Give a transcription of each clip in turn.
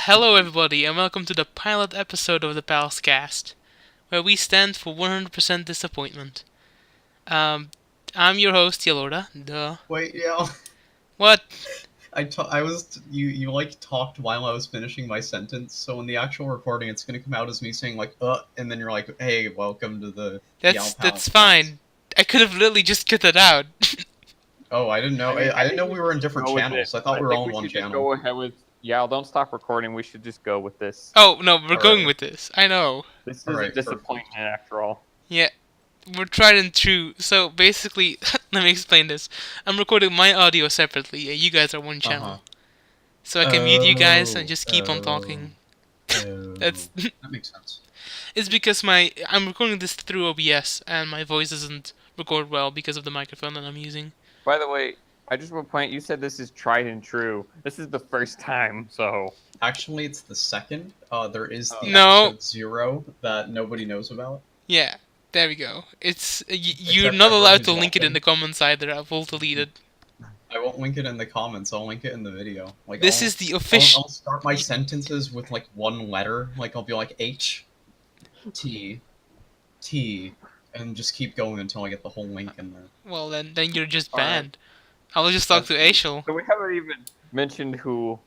Hello, everybody, and welcome to the pilot episode of the Palscast, where we stand for 100% disappointment. Um, I'm your host, Yalorda. Duh. Wait, yeah. What? I was you like talked while I was finishing my sentence, so in the actual recording, it's gonna come out as me saying like and then you're like, hey, welcome to the Yao That's Palace cast. fine. I could have literally just cut that out. Oh, I didn't know. I I didn't think know we we should were in just different go with channels. this. I thought I we were think all in we one should just channel. go ahead with. Yeah, don't stop recording. We should just go with this. Oh, no, we're All going right, with this. I know. This all is a right, perfect. disappointment after all. Yeah, we're tried and true. So basically, let me explain this. I'm recording my audio separately, and you guys are one Uh-huh. channel. So I can mute you guys and Oh, just keep on oh, talking. oh. That's That makes sense. It's because I'm recording this through OBS and my voice doesn't record well because of the microphone that I'm using. By the way, I just want to point. You said this is tried and true. This is the first time, so. Actually, it's the second. There is the No, episode 0 that nobody knows about, yeah, there we go. You're except not everyone allowed who's to link it in watching. the comments either. I will delete it. I won't link it in the comments. I'll link it in the video. Like This is the I'll, official. I'll start my sentences with like one letter. Like I'll be like H, T, T, and just keep going until I get the whole link in there. Well, then you're just Alright. banned. I will just talk That's to Ashel. So we haven't even mentioned who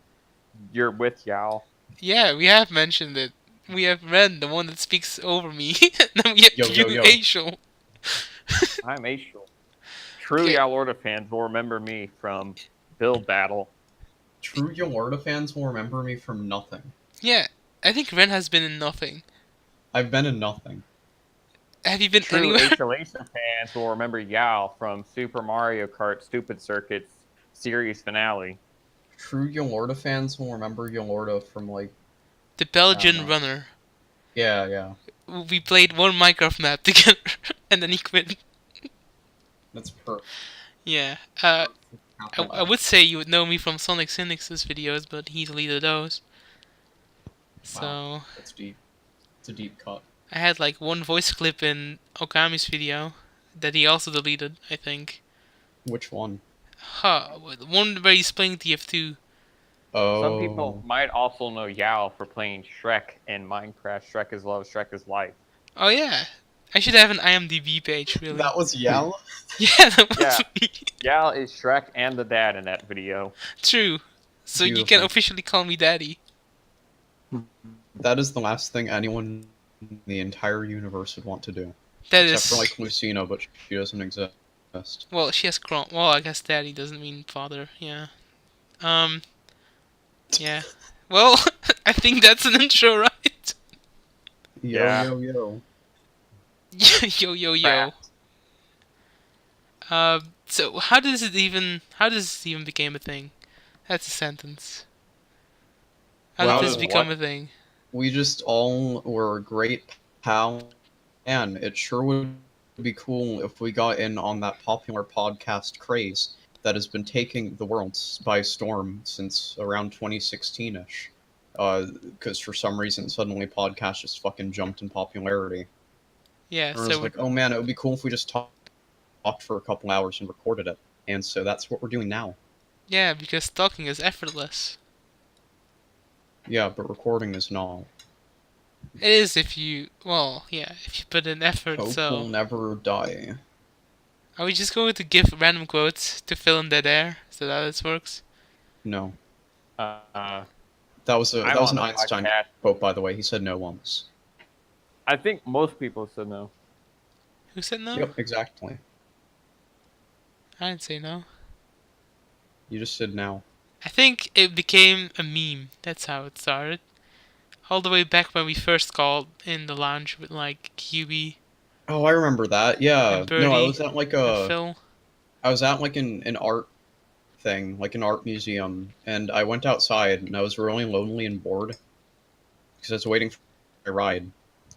you're with, Yao. Yeah, we have mentioned it. We have Ren, the one that speaks over me. And then we have Yo, you, yo, yo. Ashel. I'm Ashel. True Okay. Yalorda fans will remember me from Build Battle. True Yalorda fans will remember me from nothing. Yeah, I think Ren has been in nothing. I've been in nothing. Have you been True anywhere? Ashel fans will remember Yao from Super Mario Kart Stupid Circuits series finale. True Yalorda fans will remember Yalorda from like The I don't Belgian know. runner. Yeah. We played one Minecraft map together, and then he quit. That's perfect. Yeah. I would say you would know me from Sonic Cynic's videos, but he deleted those. So Wow, that's deep. It's a deep cut. I had like one voice clip in Okami's video that he also deleted, I think. Which one? The one where he's playing TF2. Some people Oh. might also know Yao for playing Shrek in Minecraft. Shrek is Love, Shrek is Life. Oh yeah. I should have an IMDb page, really. That was Yao? Yeah, that was Yeah. me. Yao is Shrek and the dad in that video. True. So you can Beautiful. officially call me daddy. That is the last thing anyone in the entire universe would want to do. That Except is. for like Lucina, but she doesn't exist. Well, she has Chrome. Well, I guess daddy doesn't mean father. Yeah. Um. Yeah. Well, I think that's an intro, right? Yo, Yeah. yo, yo. Yo, yo, yo. So how does it even? How does this even become a thing? That's a sentence. How Well, did this become what? a thing? We just all were great pals, and it sure would be cool if we got in on that popular podcast craze that has been taking the world by storm since around 2016-ish. Because for some reason, suddenly podcasts just fucking jumped in popularity. Yeah. And I was So like, oh man, it would be cool if we just talked for a couple hours and recorded it. And so that's what we're doing now. yeah, because talking is effortless. Yeah, but recording is not. It is if you. Well, yeah, if you put in effort. Hope will So never die. are we just going to give random quotes to fill in dead air? So that this works. No. Uh, That was I'm an on the Einstein podcast. quote, by the way. He said no once. I think most people said no. Who said no? Yep, exactly. I didn't say no. You just said now. I think it became a meme. That's how it started. All the way back when we first called in the lounge with like QB Oh, I remember that. Yeah. and Birdie No, I was at like and Phil. an art thing, like an art museum, and I went outside and I was really lonely and bored because I was waiting for my ride.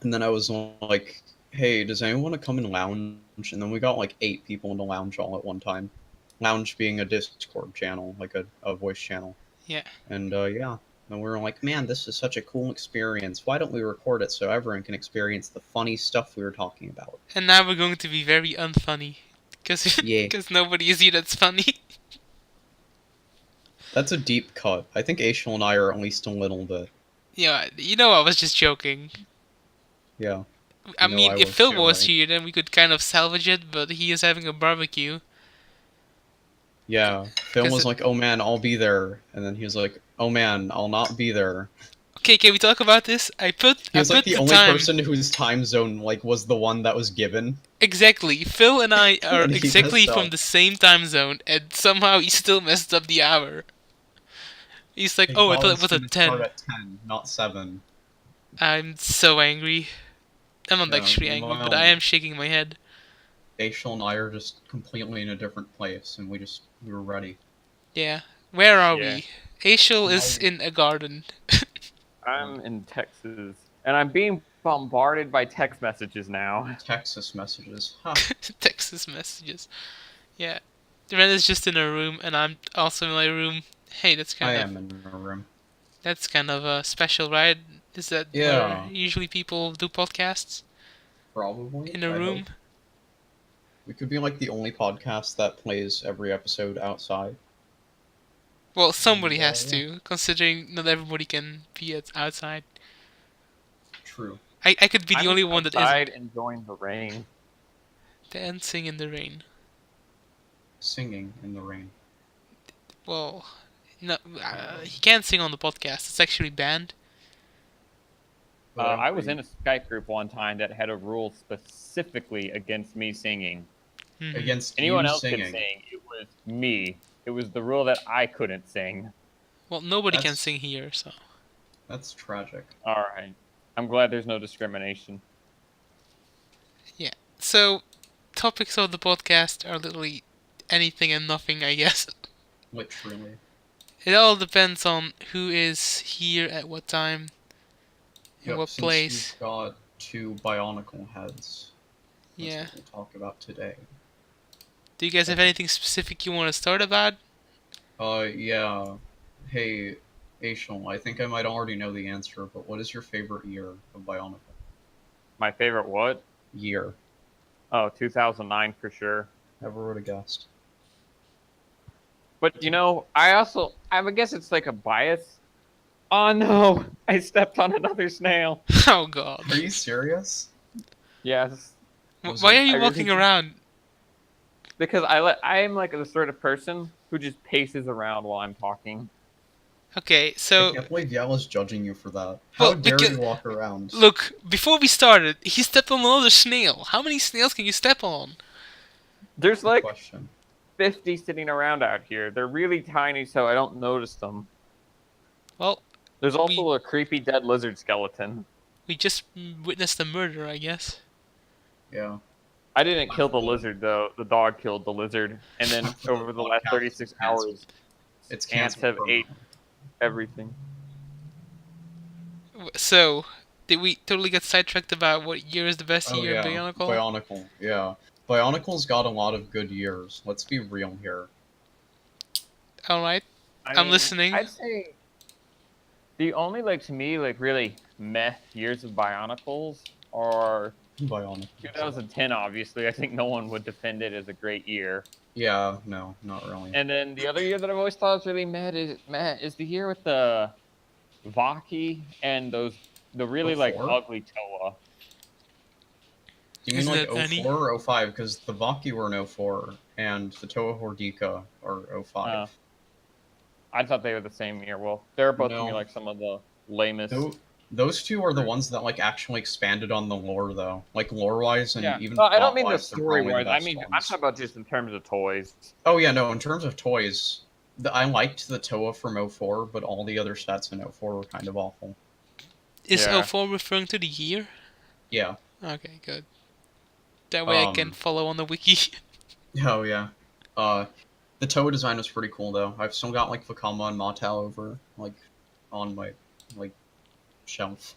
And then I was like, "Hey, does anyone want to come and lounge?" And then we got like 8 people in the lounge all at one time. Lounge being a Discord channel, like a voice channel. Yeah. And yeah. And we were like, man, this is such a cool experience. Why don't we record it so everyone can experience the funny stuff we were talking about? And now we're going to be very unfunny. Because Yeah. nobody is here that's funny. That's a deep cut. I think Ashel and I are at least a little bit. Yeah, you know I was just joking. Yeah. I You know mean, I if was Phil too, was right? here, then we could kind of salvage it, but he is having a barbecue. Yeah. Phil Cause was like, "Oh man, I'll be there," and then he was like, "Oh man, I'll not be there." okay, can we talk about this? He I was like put the the only time person whose time zone like was the one that was given, exactly. Phil and I are and he exactly messed from up. the same time zone, and somehow he still messed up the hour. He's like, Hey, "Oh, I thought it college was at gonna start 10." at 10, not 7. I'm so angry. I'm not Yeah. actually angry, but I Meanwhile, am shaking my head. Ashel and I are just completely in a different place, and we were ready. Yeah. Where are Yeah. we? Ashel Now is in a garden. I'm in Texas, and I'm being bombarded by text messages now. Texas messages. Ha! Texas messages. Yeah. Ren is just in her room, and I'm also in my room. Hey, I am in a room. that's kind of special, right? Is that where Yeah, usually people do podcasts probably. in a I room? hope we could be like the only podcast that plays every episode outside. Well, And somebody has yeah, to, considering not everybody can be outside. true. I could be the I'm only one that outside isn't. enjoying the rain. Dancing in the rain. Singing in the rain. Well, no, he can't sing on the podcast. It's actually banned. But I I was agree. in a Skype group one time that had a rule specifically against me singing. Mhm. Against Anyone you else could singing. sing. It was me. It was the rule that I couldn't sing. Well, nobody can That's sing here, so. that's tragic. All right. I'm glad there's no discrimination. Yeah. So, topics of the podcast are literally anything and nothing, I guess. Literally. It all depends on who is here at what time, in Yep, what since place. you've got 2 bionicle heads, that's Yeah. what we'll talk about today. Do you guys have anything specific you want to start about? Yeah. Hey, Ashel, I think I might already know the answer, but what is your favorite year of Bionicle? My favorite what? Year. Oh, 2009 for sure. Never would have guessed. But I guess it's like a bias. Oh no, I stepped on another snail. Oh god. Are you serious? Yes, Was Why it- are you I walking really- around? because I'm like the sort of person who just paces around while I'm talking. Okay, I so can't believe Yal is judging you for that. How well, dare because you walk around? look, before we started, he stepped on another snail. How many snails can you step on? There's Good like question. 50 sitting around out here. They're really tiny, so I don't notice them. Well, There's also a creepy dead lizard skeleton. we just witnessed a murder, I guess. Yeah. I didn't kill the lizard though. The dog killed the lizard, and then over the last 36 hours, It's ants canceled have ate permanently. everything. So, did we totally get sidetracked about what year is the best Oh year in yeah, Bionicle? Bionicle. Yeah, Bionicle's got a lot of good years. Let's be real here. Alright, I'm listening. I'd say the only to me really meh years of Bionicles are Bionicle. 2010. Obviously, I think no one would defend it as a great year. Yeah, no, not really. And then the other year that I've always thought was really meh is the year with the Vaki and the really 04? ugly Toa. Do you mean Isn't like it any? 04 or 05? Because the Vaki were in 04, and the Toa Hordika are 05. I thought they were the same year. Well, they're both to me No. some of the lamest. Those two are the ones that actually expanded on the lore, though. Lore-wise and Yeah. even No, I don't mean the plot-wise, they're probably story wise. I best mean, I'm ones. talking about just in terms of toys. Oh yeah, no. In terms of toys, I liked the Toa from 04, but all the other sets in 04 were kind of awful. Is Yeah. 04 referring to the year? Yeah. Okay, good. That way I can follow on the wiki. Oh yeah. The Toa design was pretty cool though. I've still got Vakama and Matau over on my shelf.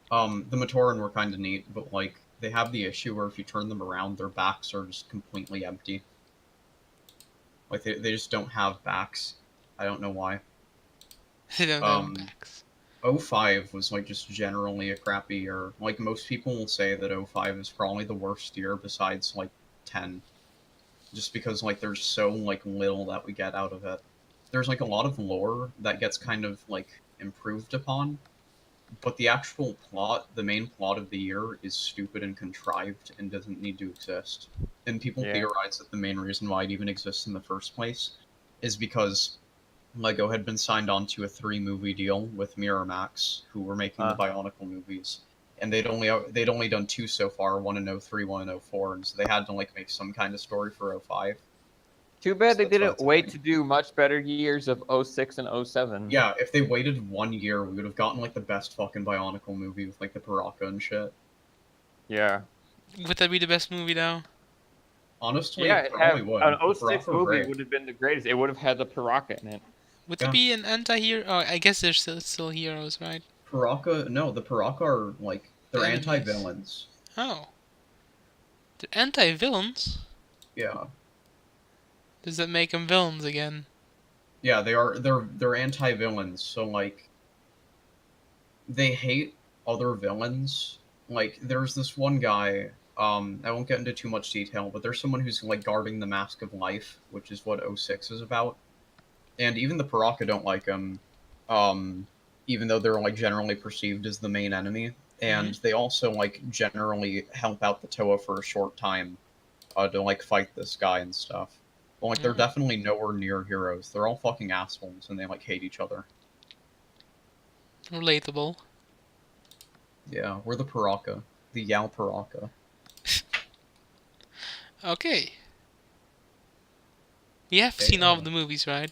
The Matoran were kind of neat, but they have the issue where if you turn them around, their backs are just completely empty. They just don't have backs. I don't know why. They don't have backs. 05 was just generally a crappy year. Most people will say that 05 is probably the worst year besides 10. Just because there's so little that we get out of it. there's like a lot of lore that gets kind of like improved upon, but the actual plot, the main plot of the year, is stupid and contrived and doesn't need to exist. And people Yeah. theorize that the main reason why it even exists in the first place is because Lego had been signed on to a 3-movie deal with Miramax, who were making the Bionicle movies, and they'd only done 2 so far, one in '03, one in '04, and so they had to like make some kind of story for '05. Too bad So they that's why didn't it's a wait thing. to do much better years of '06 and '07. Yeah, if they waited 1 year, we would have gotten like the best fucking Bionicle movie with like the Baraka and shit. Yeah. Would that be the best movie though? Honestly, Yeah, it probably would. an The '06 Baraka were movie great. would have been the greatest. It would have had the Paraka in it. Would Yeah. there be an anti-hero? Oh, I guess they're still heroes, right? The Paraka are like they're Enemies. anti-villains. Oh, they're anti-villains. Yeah, Does that make them villains again? yeah, they are. They're anti-villains. So like, they hate other villains. Like, there's this one guy. I won't get into too much detail, but there's someone who's like guarding the Mask of Life, which is what '06 is about. And even the Paraka don't like him, even though they're like generally perceived as the main enemy. And they also like generally help out the Toa for a short time, to like fight this guy and stuff. But like they're Mm. definitely nowhere near heroes. They're all fucking assholes, and they like hate each other. Relatable. Yeah, we're the Paraka, the Yal Paraka. Okay. We have seen all of the movies, right?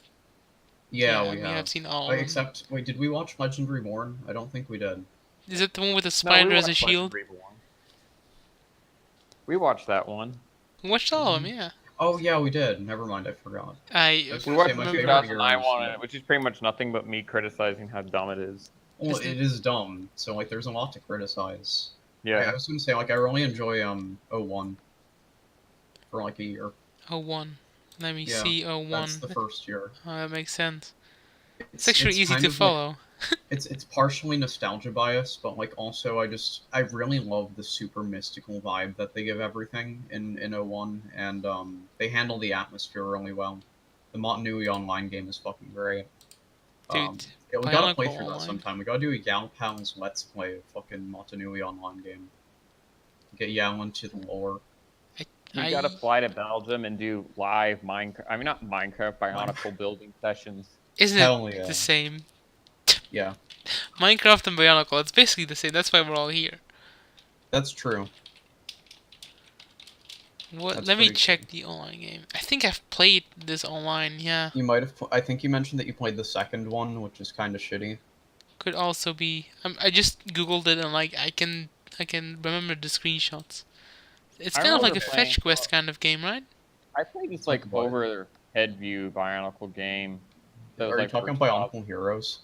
Yeah, we have seen all of them. Except, wait, did we watch Legend Reborn? I don't think we did. Is it the one with the spider as a shield? We watched that one. We watched all of them, yeah. Oh yeah, we did. Never mind, I forgot. I was We gonna watched say my the favorite 2009 hero is, one, which is pretty much nothing but me criticizing how dumb it is. Well, Isn't it is dumb, so like there's a lot to criticize. I Yeah. was gonna say like I really enjoy '01 for like a year. 01. Let me Yeah, see 01. That's the first year. Oh, that makes sense. It's actually easy kind to of, like, follow. it's partially nostalgia bias, but like also I really love the super mystical vibe that they give everything in '01, and they handle the atmosphere really well. The Motunui online game is fucking great. Dude, Yeah, we gotta play Bionicle through that Online. sometime. We gotta do a Yal Pals Let's Play of fucking Motunui online game. Get Yal into the lore. We gotta fly to Belgium and do live Minecraft. I mean, not Minecraft, Bionicle building sessions. Isn't Hell it yeah. the same? Yeah, Minecraft and Bionicle, it's basically the same. That's why we're all here. that's true. What? That's Let me pretty check the online game. I think I've played this online, yeah. You might have. I think you mentioned that you played the second one, which is kind of shitty. Could also be. I just googled it and like I can remember the screenshots. It's I kind of like a remember playing- fetch quest kind of game, right? I played this like Talk about it. overhead view Bionicle game. that was, Are you like, talking for top- Bionicle Heroes?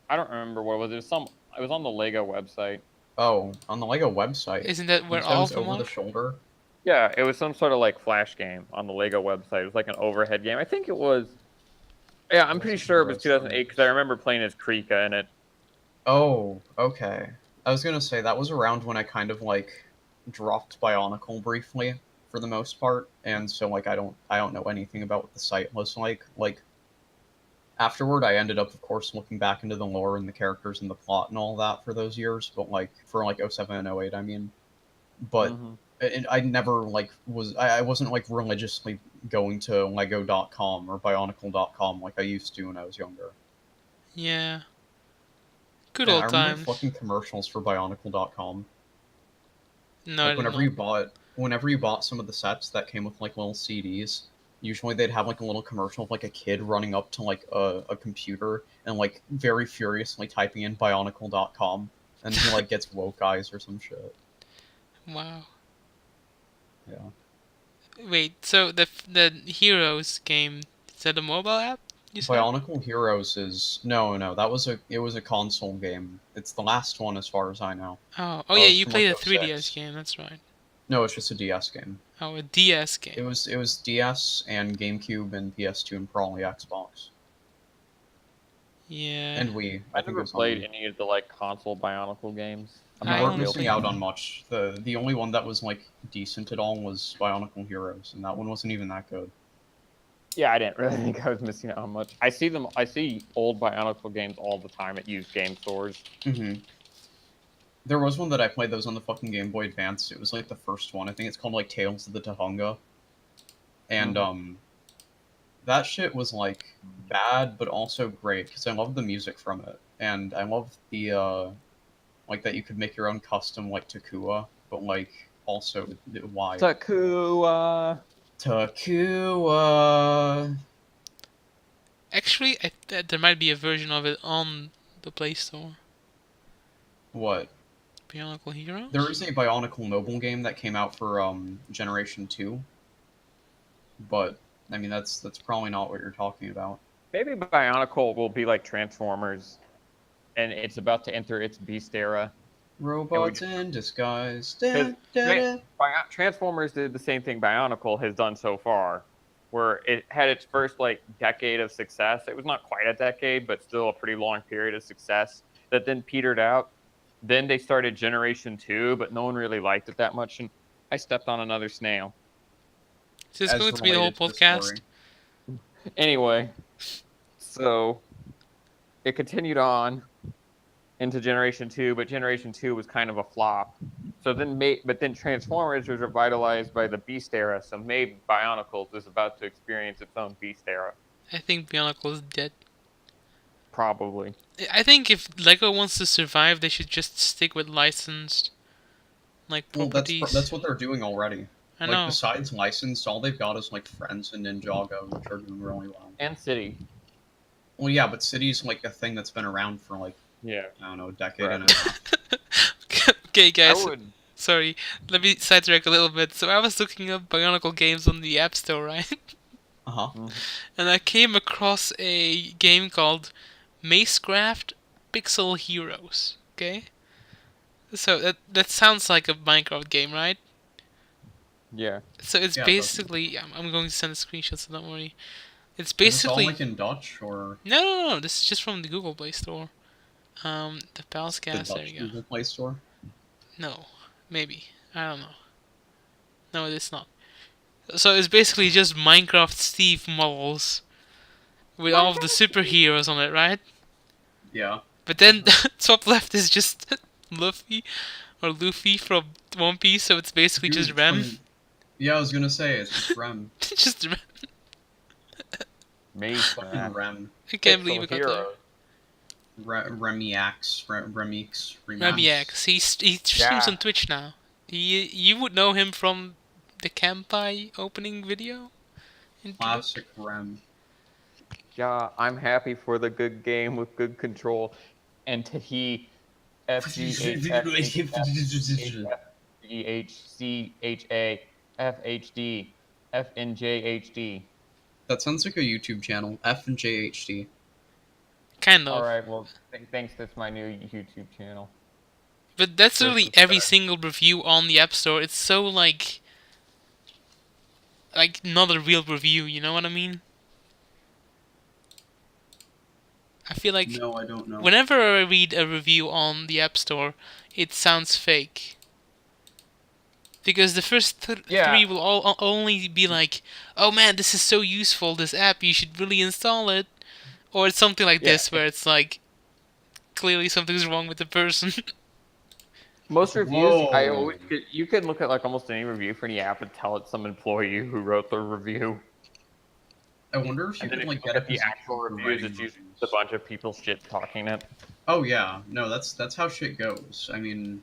I don't remember what it was. It was on the Lego website. Oh, on the Lego website. Isn't that where You said it all of was them over are? the shoulder. Yeah, it was some sort of like flash game on the Lego website. It was like an overhead game. I think it was. Yeah, I'm pretty sure it was 2008 because I remember playing as Krika in it. Oh, okay. I was gonna say that was around when I kind of like dropped Bionicle briefly for the most part, and so like I don't know anything about what the site was like. Like afterward, I ended up, of course, looking back into the lore and the characters and the plot and all that for those years. But like for like '07 and '08, I mean, but. Mhm. I never like I wasn't like religiously going to Lego.com or Bionicle.com like I used to when I was younger. Yeah. Good And old I remember times. fucking commercials for Bionicle.com. No, I Like didn't whenever you bought some of the sets that came with like little CDs, usually they'd have like a little commercial of like a kid running up to like a computer and like very furiously typing in Bionicle.com, and he like gets woke eyes or some shit. Wow. Yeah. Wait, so the Heroes game, is that a mobile app? You said? Bionicle Heroes is no, it was a console game. It's the last one as far as I know. Oh yeah, it's you from, played a like, 3DS 06. game, that's right. No, it's just a DS game. Oh, a DS It game. was DS and GameCube and PS2 and probably Xbox Yeah. and Wii. I I think it never was on played Wii. any of the like console Bionicle games. You I weren't only missing played- out on much. The only one that was like decent at all was Bionicle Heroes, and that one wasn't even that good. Yeah, I didn't really think I was missing out on much. I see old Bionicle games all the time at used game stores. Mm-hmm. There was one that I played that was on the fucking Game Boy Advance. It was like the first one. I think it's called like Tales of the Tahunga. And that shit was like bad but also great because I loved the music from it. And I loved the like that you could make your own custom like Takua, but like also why Takua. Takua. Actually, there might be a version of it on the Play Store. What? Bionicle Heroes? There is a Bionicle mobile game that came out for Generation 2. But I mean that's probably not what you're talking about. Maybe Bionicle will be like Transformers, and it's about to enter its Beast era. Robots in disguise. Transformers did the same thing Bionicle has done so far, where it had its first like decade of success. It was not quite a decade, but still a pretty long period of success that then petered out. Then they started Generation 2, but no one really liked it that much, and I stepped on another snail. Is this going to be the whole podcast? Anyway, so it continued on into Generation 2, but Generation 2 was kind of a flop. So then Transformers was revitalized by the Beast era, so maybe Bionicles is about to experience its own Beast era. I think Bionicle is dead. Probably. I think if LEGO wants to survive, they should just stick with licensed, like, properties. Well, that's what they're doing already. I know. Like, besides licensed, all they've got is, like, Friends and Ninjago, which are doing really well. And City. Well, yeah, but City's, like, a thing that's been around for, like, yeah, I don't know, a decade and a half. Okay, guys. Sorry, let me sidetrack a little bit. So I was looking up Bionicle games on the App Store, right? Uh-huh. And I came across a game called Macecraft Pixel Heroes. Okay? So that sounds like a Minecraft game, right? Yeah. So it's basically... I'm going to send a screenshot, so don't worry. It's basically... Is this all, like, in Dutch, or...? No. This is just from the Google Play Store. The Palscast, there you go. Google Play Store? No. Maybe. I don't know. No, it is not. So it's basically just Minecraft Steve models with all of the superheroes on it, right? Yeah. But then top left is just Luffy from One Piece, so it's basically just Rem. Yeah, I was gonna say it's just Rem. Just Rem. Fucking Rem. I can't believe it got there. Remiax. Remiax. He streams on Twitch now. You would know him from the Campai opening video. Classic Rem. Yeah, I'm happy for the good game with good control. And Tahi FGHCHA FHD FNJHD. That sounds like a YouTube channel. FNJHD. Kind of. Alright, well, thanks. That's my new YouTube channel. But that's really every single review on the App Store. It's so like not a real review, you know what I mean? I feel like no, I don't know. Whenever I read a review on the App Store, it sounds fake. Because the first three will all only be like, "Oh man, this is so useful, this app, you should really install it." Or it's something like this, where it's like, clearly something's wrong with the person. Most reviews, you can look at like almost any review for any app and tell it's some employee who wrote the review. I wonder if you could like get at the actual reviews. It's just a bunch of people shit talking it. Oh yeah, no, that's how shit goes. I mean,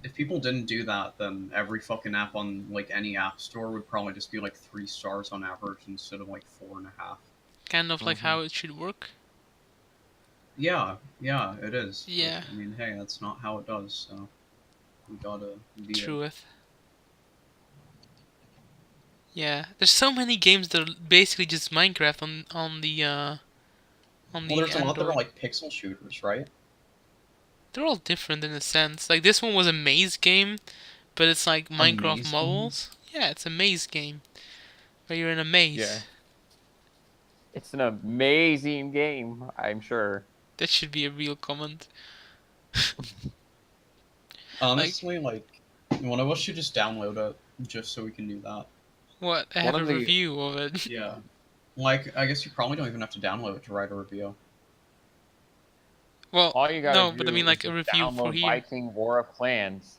if people didn't do that, then every fucking app on like any app store would probably just be like 3 stars on average instead of like 4.5. Kind of like how it should work. Yeah, it is. Yeah. But, I mean, hey, that's not how it does, so we gotta be Truth. Yeah, there's so many games that are basically just Minecraft on the Well, there's a lot that are like pixel shooters, right? They're all different in a sense. Like this one was a maze game, but it's like Minecraft models. Yeah, it's a maze game where you're in a maze. Yeah. It's an amazing game, I'm sure. That should be a real comment. Honestly, like one of us should just download it just so we can do that. What? I have a review of it. Yeah. Like, I guess you probably don't even have to download it to write a review. Well, All you gotta no, do but I mean is like a just review for download here. Viking War of Clans.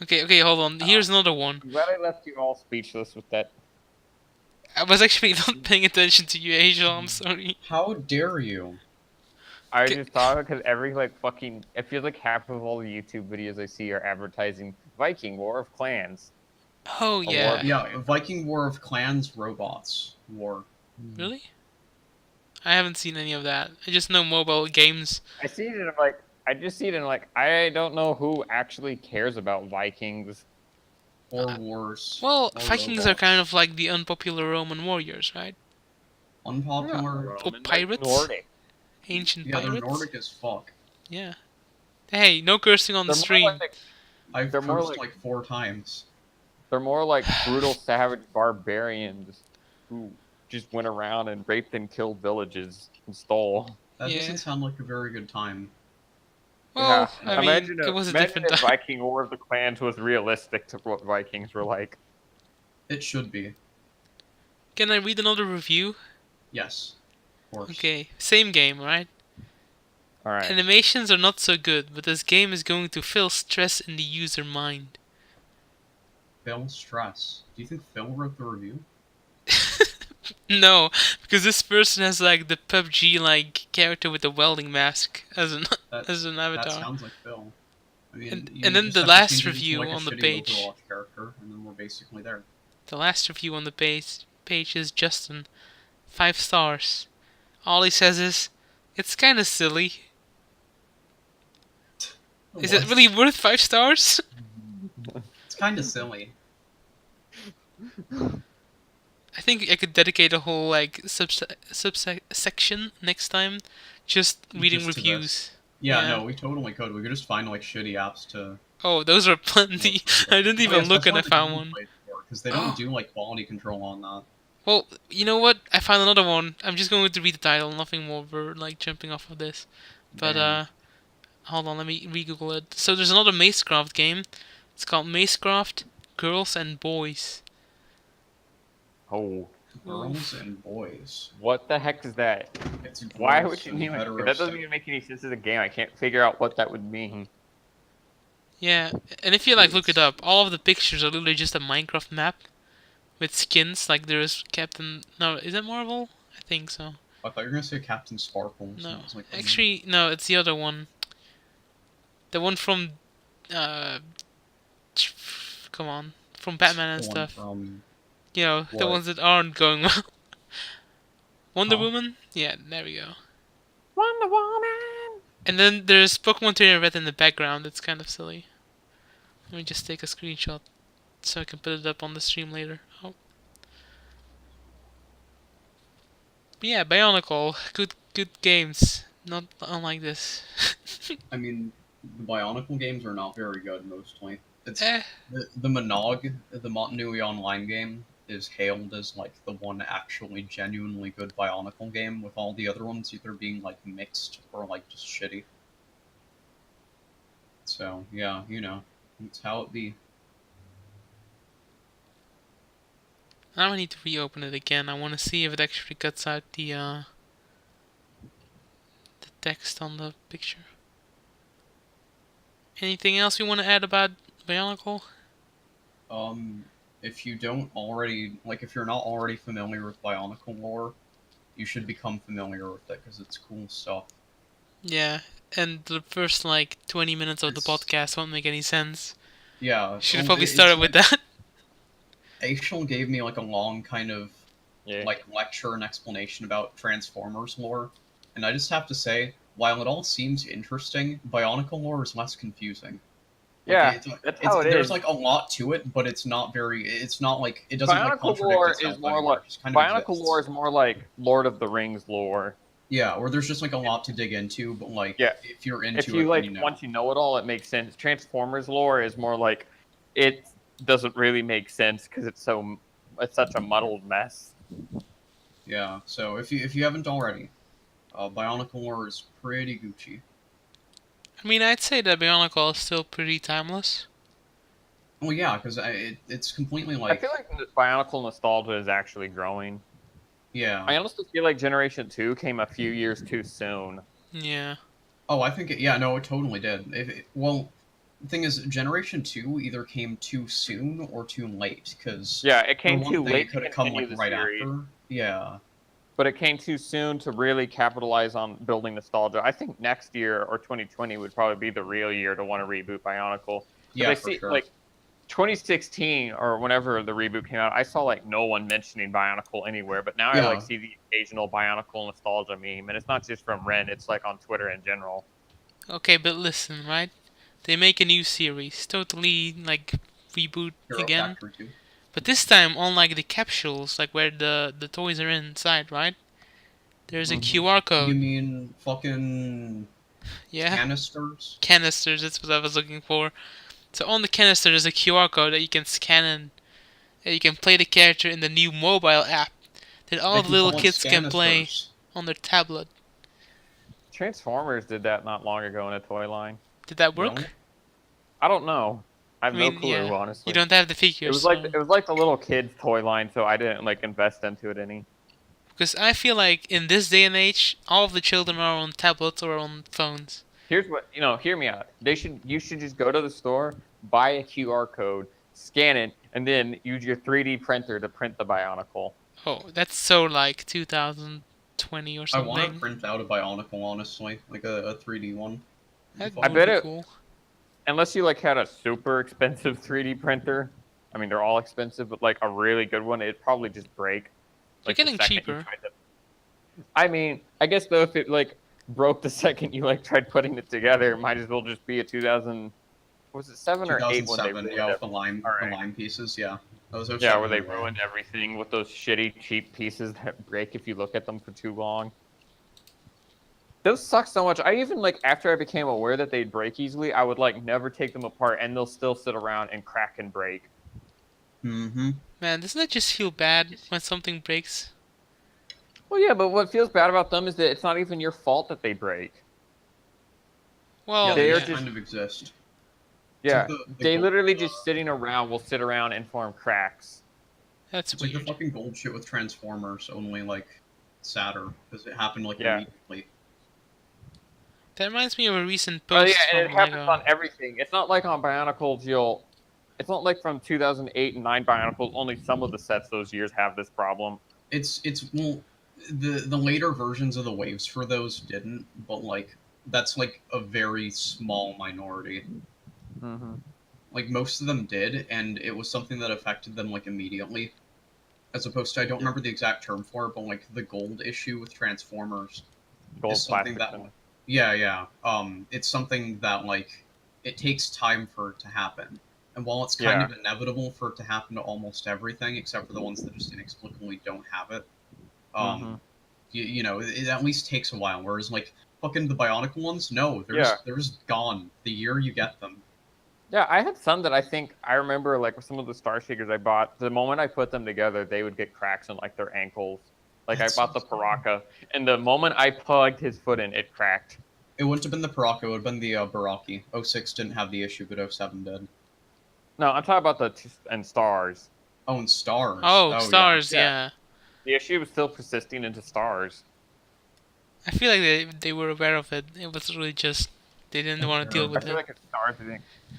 Okay, hold on. Here's another one. I'm glad I left you all speechless with that. I was actually not paying attention to you, Angel. I'm sorry. How dare you? I Okay. just thought because every like fucking, it feels like half of all the YouTube videos I see are advertising Viking War of Clans. Oh War yeah. of- Yeah, Viking War of Clans Robots War. Really? I haven't seen any of that. I just know mobile games. I see it and I'm like, I just see it and like, I don't know who actually cares about Vikings. Or wars. Well, or Vikings robots. are kind of like the unpopular Roman warriors, right? Unpopular. Or pirates? Nordic. Ancient Yeah, they're pirates? Nordic as fuck. Yeah. Hey, no cursing on the They're more stream. like, I've They're more cursed like- like 4 times. they're more like brutal, savage barbarians who just went around and raped and killed villages and stole. That Yeah. doesn't sound like a very good time. Well, Yeah. I mean, it was a different if time. Viking War of the Clans was realistic to what Vikings were like. It should be. Can I read another review? Yes. Of course. Okay, same game, right? Alright. Animations are not so good, but this game is going to fill stress in the user mind. Phil Stress. Do you think Phil wrote the review? No, because this person has like the PUBG like character with the welding mask as an That, as an that avatar. sounds like Phil. I mean, And- you and then just the have to last change it into, review like, a on the shitty page. Overwatch character, and then we're basically there. The last review on the page is Justin, 5 stars. All he says is, "It's kind of silly." Is it What? really worth 5 stars? It's kind of silly. I think I could dedicate a whole like subsection next time, just reading Just to reviews. Yeah, Yeah. no, we totally could. We could just find like shitty apps to. Oh, those are plenty. I didn't even look and I found one. Because they don't do like quality control on that. Well, you know what? I found another one. I'm just going to read the title, nothing more. We're like jumping off of this. But Damn. hold on, let me re-Google it. So there's another Macecraft game. It's called Macecraft Girls and Boys. Oh. Girls and boys. What the heck is that? It's Why gross would you and name it? That heterosis- doesn't even make any sense as a game. I can't figure out what that would mean. Yeah, and if you like look it up, all of the pictures are literally just a Minecraft map with skins. Like there's Captain. No, is it Marvel? I think so. I thought you were gonna say Captain Sparkles. No, I was like, actually, no, it's the other one. The one from, come on, from Batman and the one stuff. From... You know, the what? ones that aren't going well. Wonder Huh? Woman? Yeah, there we go. Wonder Woman! And then there's Pokemon Turning Red in the background. It's kind of silly. Let me just take a screenshot so I can put it up on the stream later. Oh. But yeah, Bionicle, good games. Not unlike this. I mean, the Bionicle games are not very good mostly. It's Eh, the Monog, the Montanui Online game, is hailed as like the one actually genuinely good Bionicle game, with all the other ones either being like mixed or like just shitty. So yeah, you know, that's how it be. now I need to reopen it again. I want to see if it actually cuts out the text on the picture. Anything else you want to add about Bionicle? If you don't already, like, if you're not already familiar with Bionicle lore, you should become familiar with it because it's cool stuff. Yeah, and the first like 20 minutes of the It's- podcast won't make any sense. Yeah, Should have well, probably it's started with like- that. Ashel gave me like a long kind of Yeah. like lecture and explanation about Transformers lore, and I just have to say, while it all seems interesting, Bionicle lore is less confusing. Like, Yeah, it's- that's how it there's is. like a lot to it, but it's not very. It's not like it doesn't like Bionicle contradict lore itself is more anymore. like It just kind of Bionicle exists. lore is more like Lord of the Rings lore. Yeah, or there's just like a lot to dig into, but like Yeah. if you're into If you it, like, you know. once you know it all, it makes sense. Transformers lore is more like it doesn't really make sense because it's such a muddled mess. Yeah, so if you haven't already, Bionicle lore is pretty Gucci. I mean, I'd say that Bionicle is still pretty timeless. Well, yeah, because it's completely I feel like... like the Bionicle nostalgia is actually growing. Yeah. I honestly feel like Generation 2 came a few years too soon. Yeah. Oh, I think yeah, no, it totally did. Well, the thing is, Generation 2 either came too soon or too late, because Yeah, it for came one too thing, late it to could have come, like, continue the right series, after. Yeah. but it came too soon to really capitalize on building nostalgia. I think next year or 2020 would probably be the real year to want to reboot Bionicle. Because Yeah, I for see, sure. like, 2016 or whenever the reboot came out, I saw like no one mentioning Bionicle anywhere, but now I like Yeah. see the occasional Bionicle nostalgia meme, and it's not just from Ren; it's like on Twitter in general. Okay, but listen, right? They make a new series, totally like reboot Hero again. Factory 2. But this time on like the capsules, like where the toys are inside, right? There's a Mm-hmm. QR You code. mean fucking Yeah, canisters? canisters. That's what I was looking for. So on the canister, there's a QR code that you can scan and you can play the character in the new mobile app that They all the can little call it kids can play scanisters. on their tablet. Transformers did that not long ago in a toy line. Did that Really? work? I don't know. I have I no mean, yeah. clue, You honestly. don't have the figures, so It was like the little kids toy line, so I didn't like invest into it any. because I feel like in this day and age, all of the children are on tablets or on phones. Here's what hear me out. You should just go to the store, buy a QR code, scan it, and then use your 3D printer to print the Bionicle. Oh, that's so like 2020 or I want to something. print out a Bionicle, honestly. Like a 3D one. It'd be That I fun. would bet be it cool. unless you like had a super expensive 3D printer. I mean, they're all expensive, but like a really good one, it'd probably just break. They're Like the getting second you cheaper. tried to. I mean, I guess though, if it like broke the second you like tried putting it together, it might as well just be a 2000. Was it 7 or 8 when they 2007, ruined yeah, with it? the All right. lime pieces, yeah. Those are Yeah, 7 where they as well. ruined everything with those shitty, cheap pieces that break if you look at them for too long. Those suck so much. I even like after I became aware that they'd break easily, I would like never take them apart, and they'll still sit around and crack and break. Mm-hmm. Man, doesn't it just feel bad when something breaks? Well, yeah, but what feels bad about them is that it's not even your fault that they break. Yeah, Well, they They are just yeah. just kind of exist. It's like yeah, the they gold, literally just sitting around will sit around and form cracks. That's it's like the weird. fucking gold shit with Transformers, only like sadder because it happened like Yeah. immediately. That reminds me of a recent Oh yeah, post and it from happens Lego. on everything. It's not like on Bionicles you'll. It's not like from 2008 and 9 Bionicles. Only some of the sets those years have this problem. It's well, the later versions of the waves for those didn't, but like that's like a very small minority. Mm-hmm. Like most of them did, and it was something that affected them like immediately. As opposed to, I don't remember the exact term for it, but like the gold issue with Transformers is Gold something plastic. that, yeah. It's something that like it takes time for it to happen. And while it's kind Yeah. of inevitable for it to happen to almost everything, except for the ones that just inexplicably don't have it, Mm-hmm. you know, it at least takes a while. Whereas like fucking the Bionicle ones, no, Yeah. they're just gone the year you get them. Yeah, I had some that I think I remember, like some of the Star Shakers I bought. The moment I put them together, they would get cracks in like their ankles. Like That's I bought so the sad. Paraka, and the moment I plugged his foot in, it cracked. It wouldn't have been the Paraka, it would have been the Baraki. '06 didn't have the issue, but '07 did. No, I'm talking about and stars. Oh, and Stars. Oh, Oh, yeah. stars, Yeah. yeah. The issue was still persisting into stars. I feel like they were aware of it. It was really just they didn't want to deal I with feel it. like it's stars.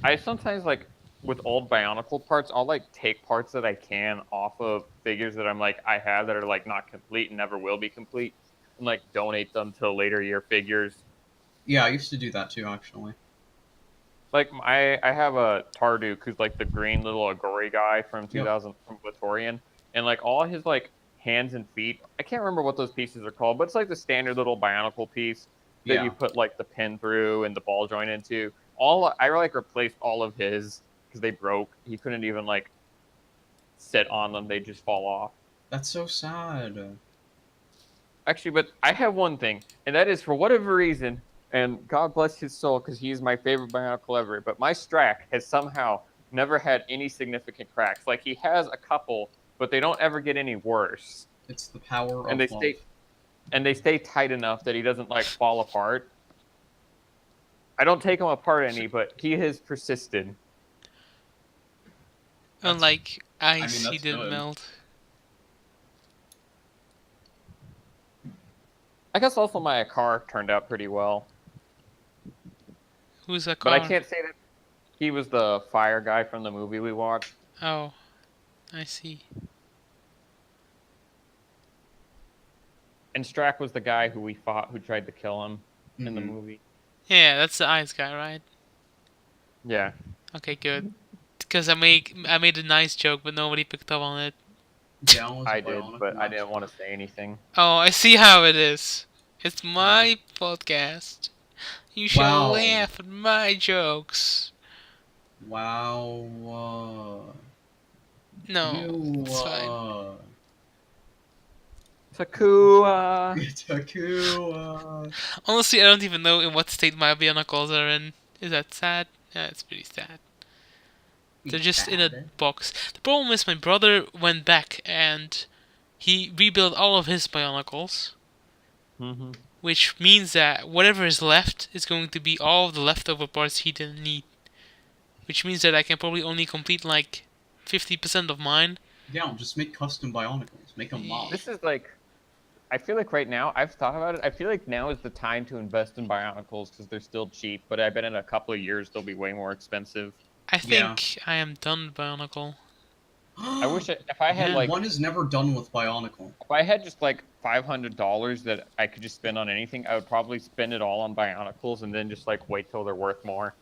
I sometimes like with old Bionicle parts, I'll like take parts that I can off of figures that I'm like I have that are like not complete and never will be complete, and like donate them to later year figures. Yeah, I used to do that too, actually. Like I have a Tarduk who's like the green little Agori guy from 2000 from Blatorian, and like all his like hands and feet. I can't remember what those pieces are called, but it's like the standard little Bionicle piece that Yeah. you put like the pin through and the ball joint into. I like replaced all of his because they broke. He couldn't even like sit on them; they just fall off. That's so sad. Actually, but I have one thing, and that is for whatever reason, and God bless his soul because he's my favorite Bionicle ever, but my Strack has somehow never had any significant cracks. Like he has a couple, but they don't ever get any worse. It's the power And of they love. they stay tight enough that he doesn't like fall apart. I don't take him apart any, but he has persisted. Unlike ice, that's he didn't good. melt. I guess also my car turned out pretty well. Who's a But I car? can't say that he was the fire guy from the movie we watched. Oh, I see. And Strack was the guy who we fought who tried to kill him in the movie. Yeah, that's the ice guy, right? Yeah. Okay, good. Because I made a nice joke, but nobody picked up on it. I did, but I didn't want to say anything. Oh, I see how it is. It's my podcast. You shall laugh at my jokes. Wow. No, it's fine. Takua. Takua. Honestly, I don't even know in what state my Bionicles are in. Is that sad? Yeah, it's pretty sad. They're just in a box. The problem is my brother went back and he rebuilt all of his Bionicles. Mm-hmm. Which means that whatever is left is going to be all of the leftover parts he didn't need. Which means that I can probably only complete like 50% of mine. Yeah, just make custom Bionicles. Make them mob. This is like, I feel like right now, I've thought about it, I feel like now is the time to invest in Bionicles because they're still cheap, but I bet in a couple of years they'll be way more expensive. I think I am done with Bionicle. I wish if I had like... One is never done with Bionicle. If I had just like $500 that I could just spend on anything, I would probably spend it all on Bionicles and then just like wait till they're worth more.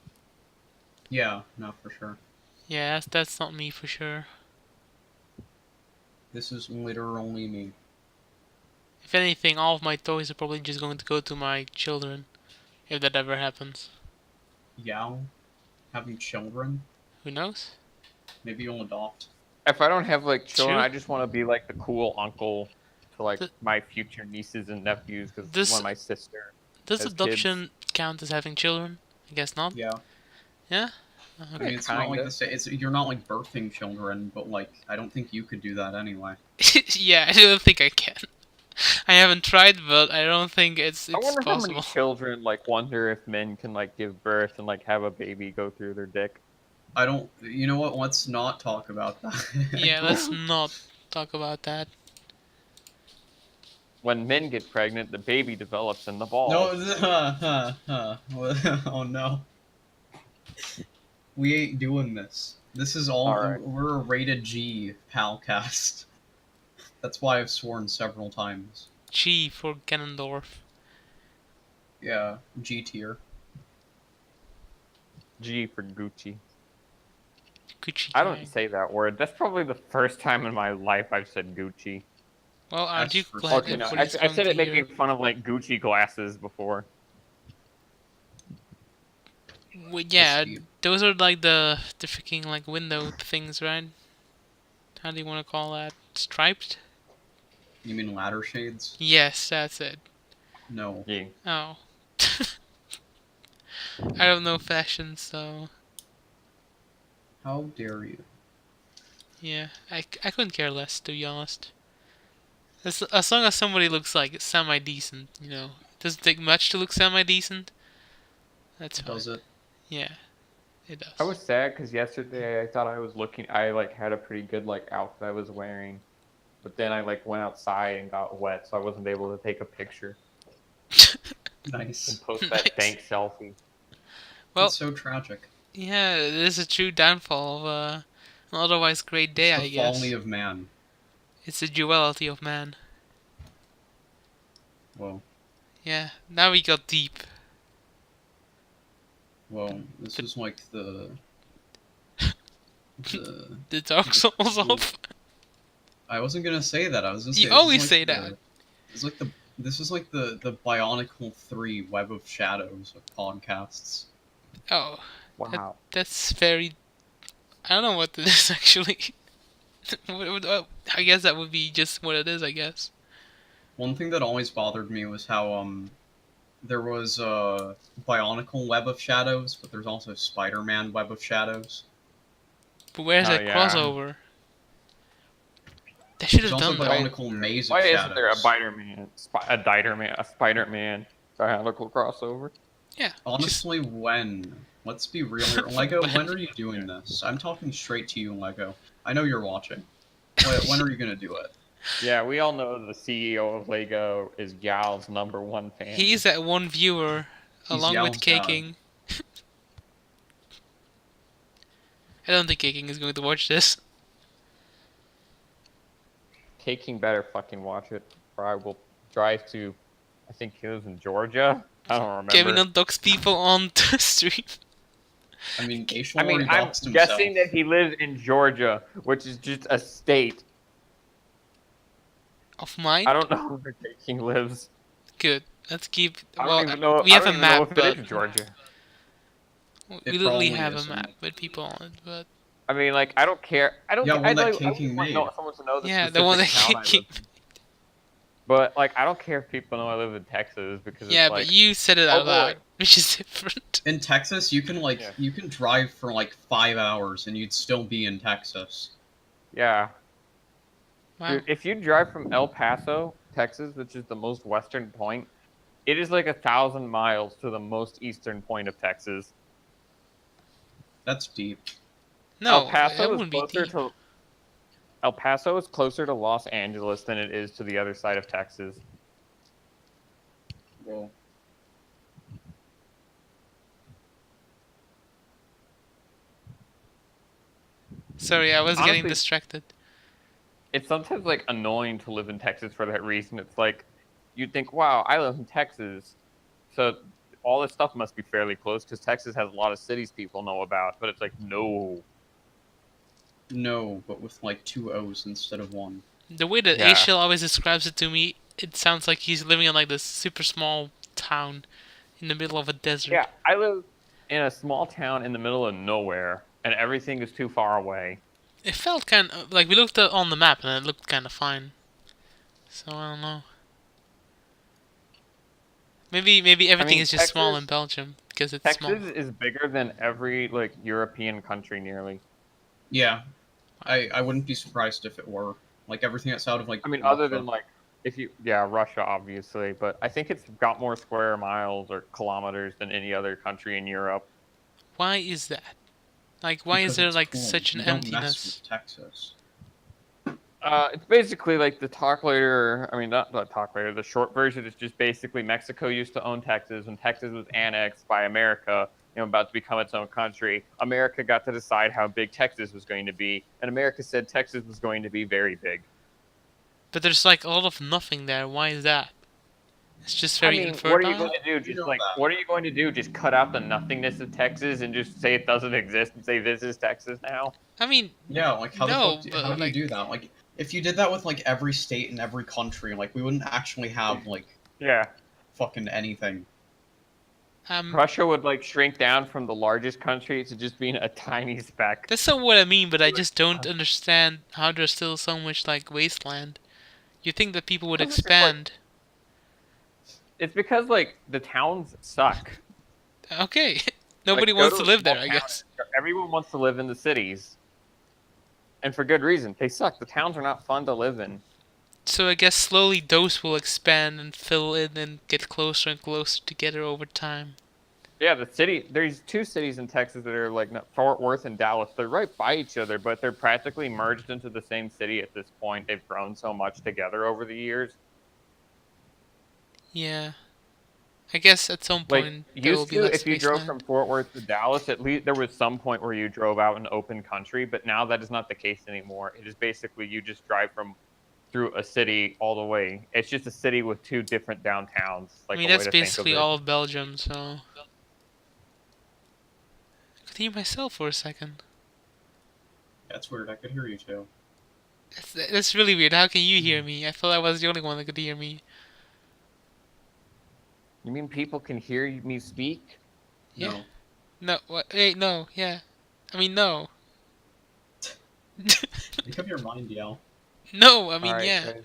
Yeah, no, for sure. Yeah, that's not me for sure. This is literally me. If anything, all of my toys are probably just going to go to my children. If that ever happens. Yeah? Having children? Who knows? Maybe you'll adopt. If I don't have like children, True. I just want to be like the cool uncle to like my future nieces and nephews because one of my sister. Does adoption count as having children? I guess not. Yeah. Yeah? I mean, it's not like the same. You're not like birthing children, but like I don't think you could do that anyway. Yeah, I don't think I can. I haven't tried, but I don't think it's I wonder possible. how many children like wonder if men can like give birth and like have a baby go through their dick. I don't. You know what? Let's not talk about that. Yeah, let's not talk about that. When men get pregnant, the baby develops in the balls. No, oh no. We ain't doing this. This is all right. We're a rated G Palcast. That's why I've sworn several times. G for Ganondorf. Yeah, G tier. G for Gucci. Gucci. I don't say that word. That's probably the first time in my life I've said Gucci. Well, aren't you glad? Okay, no, I said it making fun of like Gucci glasses before. Well, yeah, those are like the freaking like window things, right? How do you want to call that? Striped? You mean ladder shades? Yes, that's it. No. Yeah. Oh. I don't know fashion, so... How dare you? Yeah, I couldn't care less, to be honest. As long as somebody looks like semi-decent, you know. It doesn't take much to look semi-decent. That's fine. Does it? Yeah, it does. I was sad because yesterday I thought I was looking. I like had a pretty good like outfit I was wearing, but then I like went outside and got wet, so I wasn't able to take a picture. Nice. And post that dank selfie. Well, it's so tragic. Yeah, it is a true downfall of an otherwise great day, I guess. It's the folly of man. It's the duality of man. Whoa. Yeah, now we got deep. Well, this is like the Dark Souls off. I wasn't gonna say that. I was gonna say. You always say that. It's like This is like the Bionicle 3 Web of Shadows of podcasts. Oh. Wow. That's very... I don't know what this is, actually. I guess that would be just what it is, I guess. One thing that always bothered me was how, there was a Bionicle Web of Shadows, but there's also Spider-Man Web of Shadows. But where's that crossover? They should have done that. Bionicle Maze of Why Shadows. isn't there a Spider-Man Bionicle crossover? Yeah. Honestly, when? Let's be real here. Lego, when are you doing this? I'm talking straight to you, Lego. I know you're watching. When are you gonna do it? Yeah, we all know the CEO of Lego is Yal's #1 fan. He's that one viewer, He's along with Yal's dad. Caking. I don't think Caking is going to watch this. Caking better fucking watch it, or I will drive to. I think he lives in Georgia. I don't remember. Can we not dox people on the street? I mean, Ashel I mean, already I'm doxed guessing himself. that he lives in Georgia, which is just a state. Of mine? I don't know where Caking lives. Good. Let's keep. I Well, don't even know. we have I a don't even know map, if but it is Georgia. we It literally probably have a isn't. map with people on it. But I mean, like, I don't care. I don't. Yeah, care. one that I Caking want made. someone to know the yeah, specific the one that town I live Caking. in. But like, I don't care if people know I live in Texas because Yeah, it's like, but you said it out oh, boy. loud, which is different. In Texas, you can Yeah. you can drive for like 5 hours and you'd still be in Texas. yeah. Wow. Dude, if you drive from El Paso, Texas, which is the most western point, it is like 1,000 miles to the most eastern point of Texas. That's deep. No, El Paso that is wouldn't be closer deep. to El Paso is closer to Los Angeles than it is to the other side of Texas. Well, Sorry, I was getting Honestly- distracted. It's sometimes like annoying to live in Texas for that reason. It's like you'd think, wow, I live in Texas, so all this stuff must be fairly close because Texas has a lot of cities people know about. But it's like, no. no, but with like 2 O's instead of 1. The way that Yeah. Ashel always describes it to me, it sounds like he's living in like this super small town in the middle of a desert. Yeah, I live in a small town in the middle of nowhere, and everything is too far away. It felt kind of like we looked on the map and it looked kind of fine. So I don't know. Maybe everything is just small in Texas- Belgium because it's Texas small. is bigger than every like European country nearly. Yeah, I wouldn't be surprised if it were. Like everything outside of like. I mean, other Russia. than like Russia obviously, but I think it's got more square miles or kilometers than any other country in Europe. Why is that? Like, why is Because there it's like cool. such an You don't mess emptiness? with Texas. It's basically like the talk later. I mean, not the talk later. The short version is just basically Mexico used to own Texas. When Texas was annexed by America, about to become its own country, America got to decide how big Texas was going to be, and America said Texas was going to be very big. But there's like a lot of nothing there. Why is that? It's just very I mean, infertile. what are you going to do? Just like, what are you going to do? Just cut out the nothingness of Texas and just say it doesn't exist and say this is Texas now? I mean, Yeah, like how No, the fuck but, how do like- you do that? Like if you did that with like every state and every country, like we wouldn't actually have like Yeah. fucking anything. Russia would like shrink down from the largest country to just being a tiny speck. that's not what I mean, but I just don't understand how there's still so much like wasteland. You think that people would Well, it's just, like- expand? It's because like the towns suck. Okay, nobody Like, go wants to a live there, small I town guess. and everyone wants to live in the cities. And for good reason. They suck. The towns are not fun to live in. So I guess slowly those will expand and fill in and get closer and closer together over time. Yeah, there's 2 cities in Texas that are like Fort Worth and Dallas. They're right by each other, but they're practically merged into the same city at this point. They've grown so much together over the years. Yeah. I guess at some Like, point there will used be to, less if you drove wasteland. from Fort Worth to Dallas, at least there was some point where you drove out in open country, but now that is not the case anymore. It is basically you just drive through a city all the way. It's just a city with 2 different downtowns. Like I mean, a way that's to think of basically it. all of Belgium, so... I could hear myself for a second. That's weird. I could hear you too. That's really weird. How can you hear me? I thought I was the only one that could hear me. You mean people can hear me speak? Yeah. No. No, what? Wait, no, yeah. I mean, no. Make up your mind, Yal. No, I mean, Alright, yeah. guys.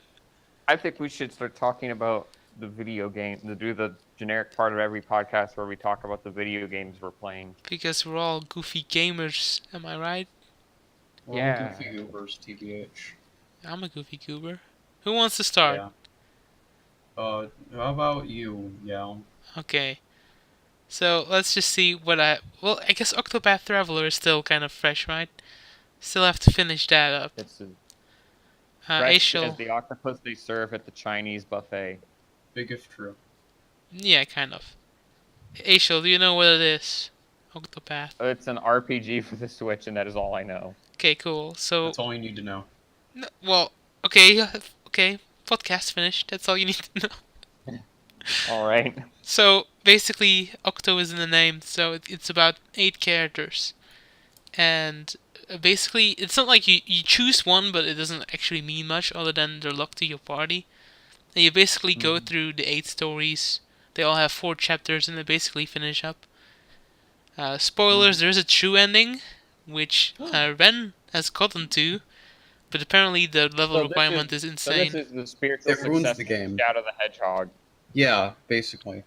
I think we should start talking about the video game, to do the generic part of every podcast where we talk about the video games we're playing. Because we're all goofy gamers, am I right? Well, Yeah. Goofy Goobers, TBH. I'm a goofy goober. Who wants to start? Yeah. How about you, Yal? Okay. So let's just see what I. Well, I guess Octopath Traveler is still kind of fresh, right? Still have to finish that up. It's as fresh as Ashel. the octopus they serve at the Chinese buffet. Big if true. Yeah, kind of. Ashel, do you know what it is? Octopath. It's an RPG for the Switch, and that is all I know. Okay, cool. So. That's all you need to know. Well, okay, okay. Podcast finished. That's all you need to know. All right. So basically, Octo is in the name, so it's about 8 characters, and basically, it's not like you choose one, but it doesn't actually mean much other than they're locked to your party. And you basically go through the 8 stories. They all have 4 chapters, and they basically finish up. Spoilers: there's a true ending, which Ren has gotten to, but apparently the level requirement is insane. So this is the spiritual It ruins success the game. of Shadow the Hedgehog. Yeah, basically.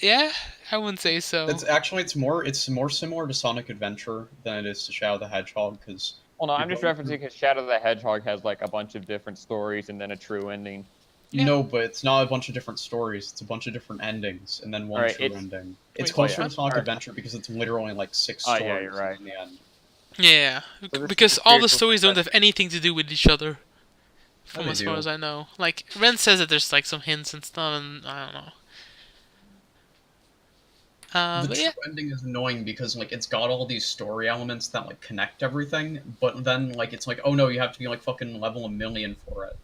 Yeah, I wouldn't say so. It's more similar to Sonic Adventure than it is to Shadow the Hedgehog, because... Well, no, I'm just referencing because Shadow the Hedgehog has like a bunch of different stories and then a true ending. Yeah. No, but it's not a bunch of different stories. It's a bunch of different endings, and then one true ending. It's closer to Sonic Adventure because it's literally like 6 stories yeah, you're right. in the end. Yeah, So because all the stories don't have anything to do with each other, from they as far do. as I know. Like, Ren says that there's like some hints and stuff, and I don't know. The But true yeah, ending is annoying because like it's got all these story elements that like connect everything, but then like it's like, oh no, you have to be like fucking level 1,000,000 for it.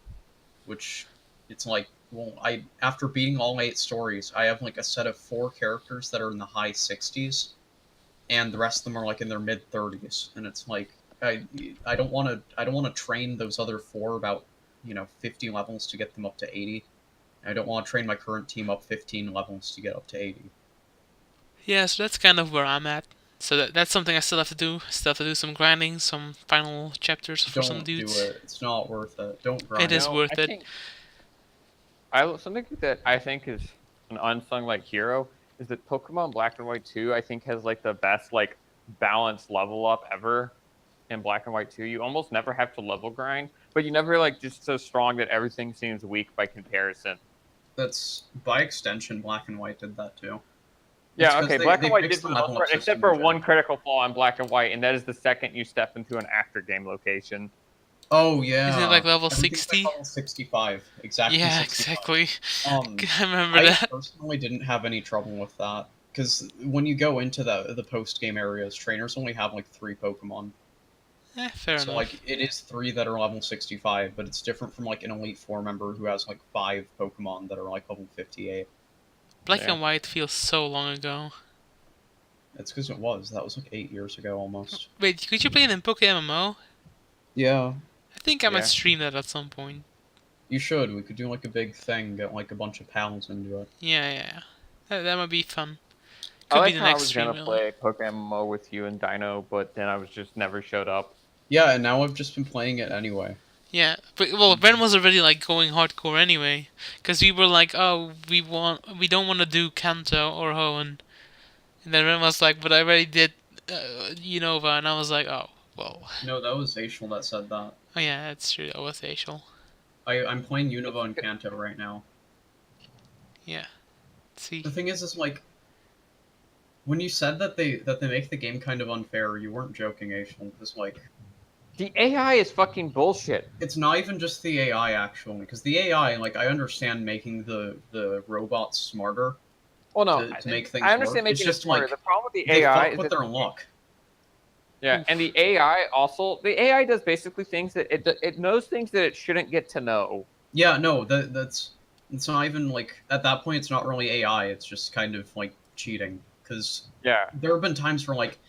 Which it's like, well, after beating all 8 stories, I have like a set of 4 characters that are in the high 60s, and the rest of them are like in their mid 30s, and it's like I don't want to train those other 4 about 50 levels to get them up to 80. I don't want to train my current team up 15 levels to get up to 80. yeah. So that's kind of where I'm at. So that's something I still have to do. Still have to do some grinding, some final chapters for some dudes. Don't do it. It's not worth it. Don't grind. It is worth it. Something that I think is an unsung like hero is that Pokemon Black and White 2 I think has like the best like balanced level up ever in Black and White 2. You almost never have to level grind, but you never like just so strong that everything seems weak by comparison. That's by extension. Black and White did that too. Yeah, okay. Black and White did the most part, except for one critical flaw in Black and White, and that is the second you step into an after game location. Oh yeah. Isn't it like level 60? Level 65, exactly. Yeah, 65. exactly. I remember that. I personally didn't have any trouble with that because when you go into the post game areas, trainers only have like 3 Pokemon. Fair enough. So like it is 3 that are level 65, but it's different from like an Elite 4 member who has like 5 Pokemon that are like level 58. Black and White feels so long ago. It's because it was. That was like 8 years ago almost. Wait, could you play it in Poke MMO? Yeah. I think I might stream that at some point. You should. We could do like a big thing, get like a bunch of pals into it. Yeah. That might be fun. Could be the next stream. I was gonna play Poke MMO with you and Dino, but then I was just never showed up. Yeah, and now I've just been playing it anyway. Yeah, but Ben was already like going hardcore anyway, because we were like, oh, we don't want to do Kanto or Hoenn, and then Ben was like, but I already did Unova, and I was like, oh, well. No, that was Ashel that said that. Oh yeah, that's true. That was Ashel. I'm playing Unova and Kanto right now. Yeah. Let's see. The thing is like, when you said that they make the game kind of unfair, you weren't joking, Ashel. It's like, the AI is fucking bullshit. It's not even just the AI, actually, because the AI, like, I understand making the robots smarter. Well, no, to make things I understand work. making it smarter. Like, the problem with the AI is with their luck. Yeah, and the AI does basically things that it knows things that it shouldn't get to know. Yeah, no, it's not even like at that point it's not really AI. It's just kind of like cheating because there have been times where like.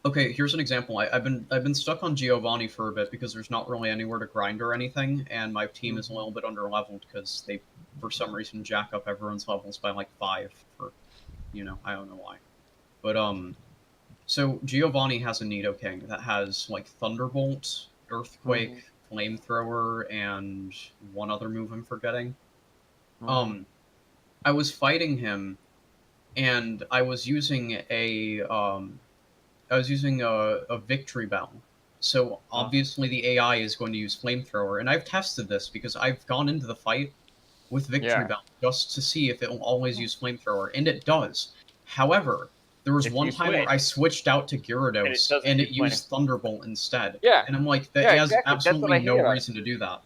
Okay, here's an example. I've been stuck on Giovanni for a bit because there's not really anywhere to grind or anything, and my team is a little bit under-leveled because they, for some reason, jack up everyone's levels by like 5 for, I don't know why. But, so Giovanni has a Nidoking that has like Thunderbolt, Earthquake, Flamethrower, and one other move I'm forgetting. I was fighting him, and I was using a Victory Bell. So obviously the AI is going to use Flamethrower, and I've tested this because I've gone into the fight, with Victory Bell just to see if it will always use Flamethrower, and it does. However, there was one time where I switched out to Gyarados, and it used Thunderbolt instead. Yeah. And I'm like, that has absolutely no reason to do that.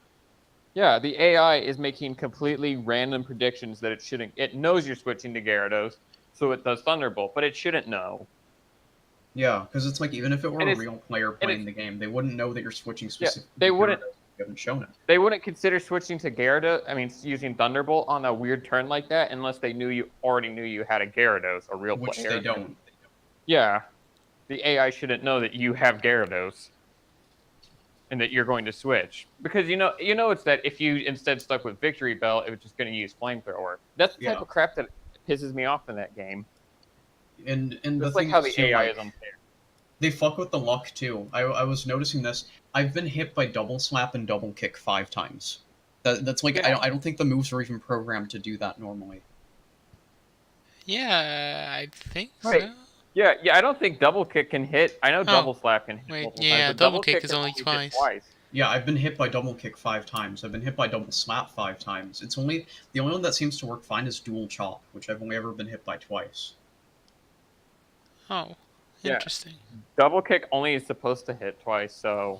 Yeah, the AI is making completely random predictions that it shouldn't. It knows you're switching to Gyarados, so it does Thunderbolt, but it shouldn't know. Yeah, because it's like, even if it were a real player playing the game, they wouldn't know that you're switching specifically. Yeah, they wouldn't. You haven't shown it. They wouldn't consider switching to Gyarados. I mean, using Thunderbolt on a weird turn like that, unless they already knew you had a Gyarados, a real player. Which they don't. Yeah, the AI shouldn't know that you have Gyarados, and that you're going to switch, because you know it's that if you instead stuck with Victory Bell, it was just going to use Flamethrower. That's the type of crap that pisses me off in that game. And that's like how the AI is unfair. They fuck with the luck too. I was noticing this. I've been hit by Double Slap and Double Kick 5 times. That's like, I don't think the moves are even programmed to do that normally. Yeah, I think so. Yeah, I don't think Double Kick can hit. I know Double Slap can hit. Wait, yeah, Double Kick is only twice. Yeah, I've been hit by Double Kick 5 times. I've been hit by Double Slap 5 times. The only one that seems to work fine is Dual Chop, which I've only ever been hit by twice. Oh, interesting. Yeah. Double Kick only is supposed to hit twice, so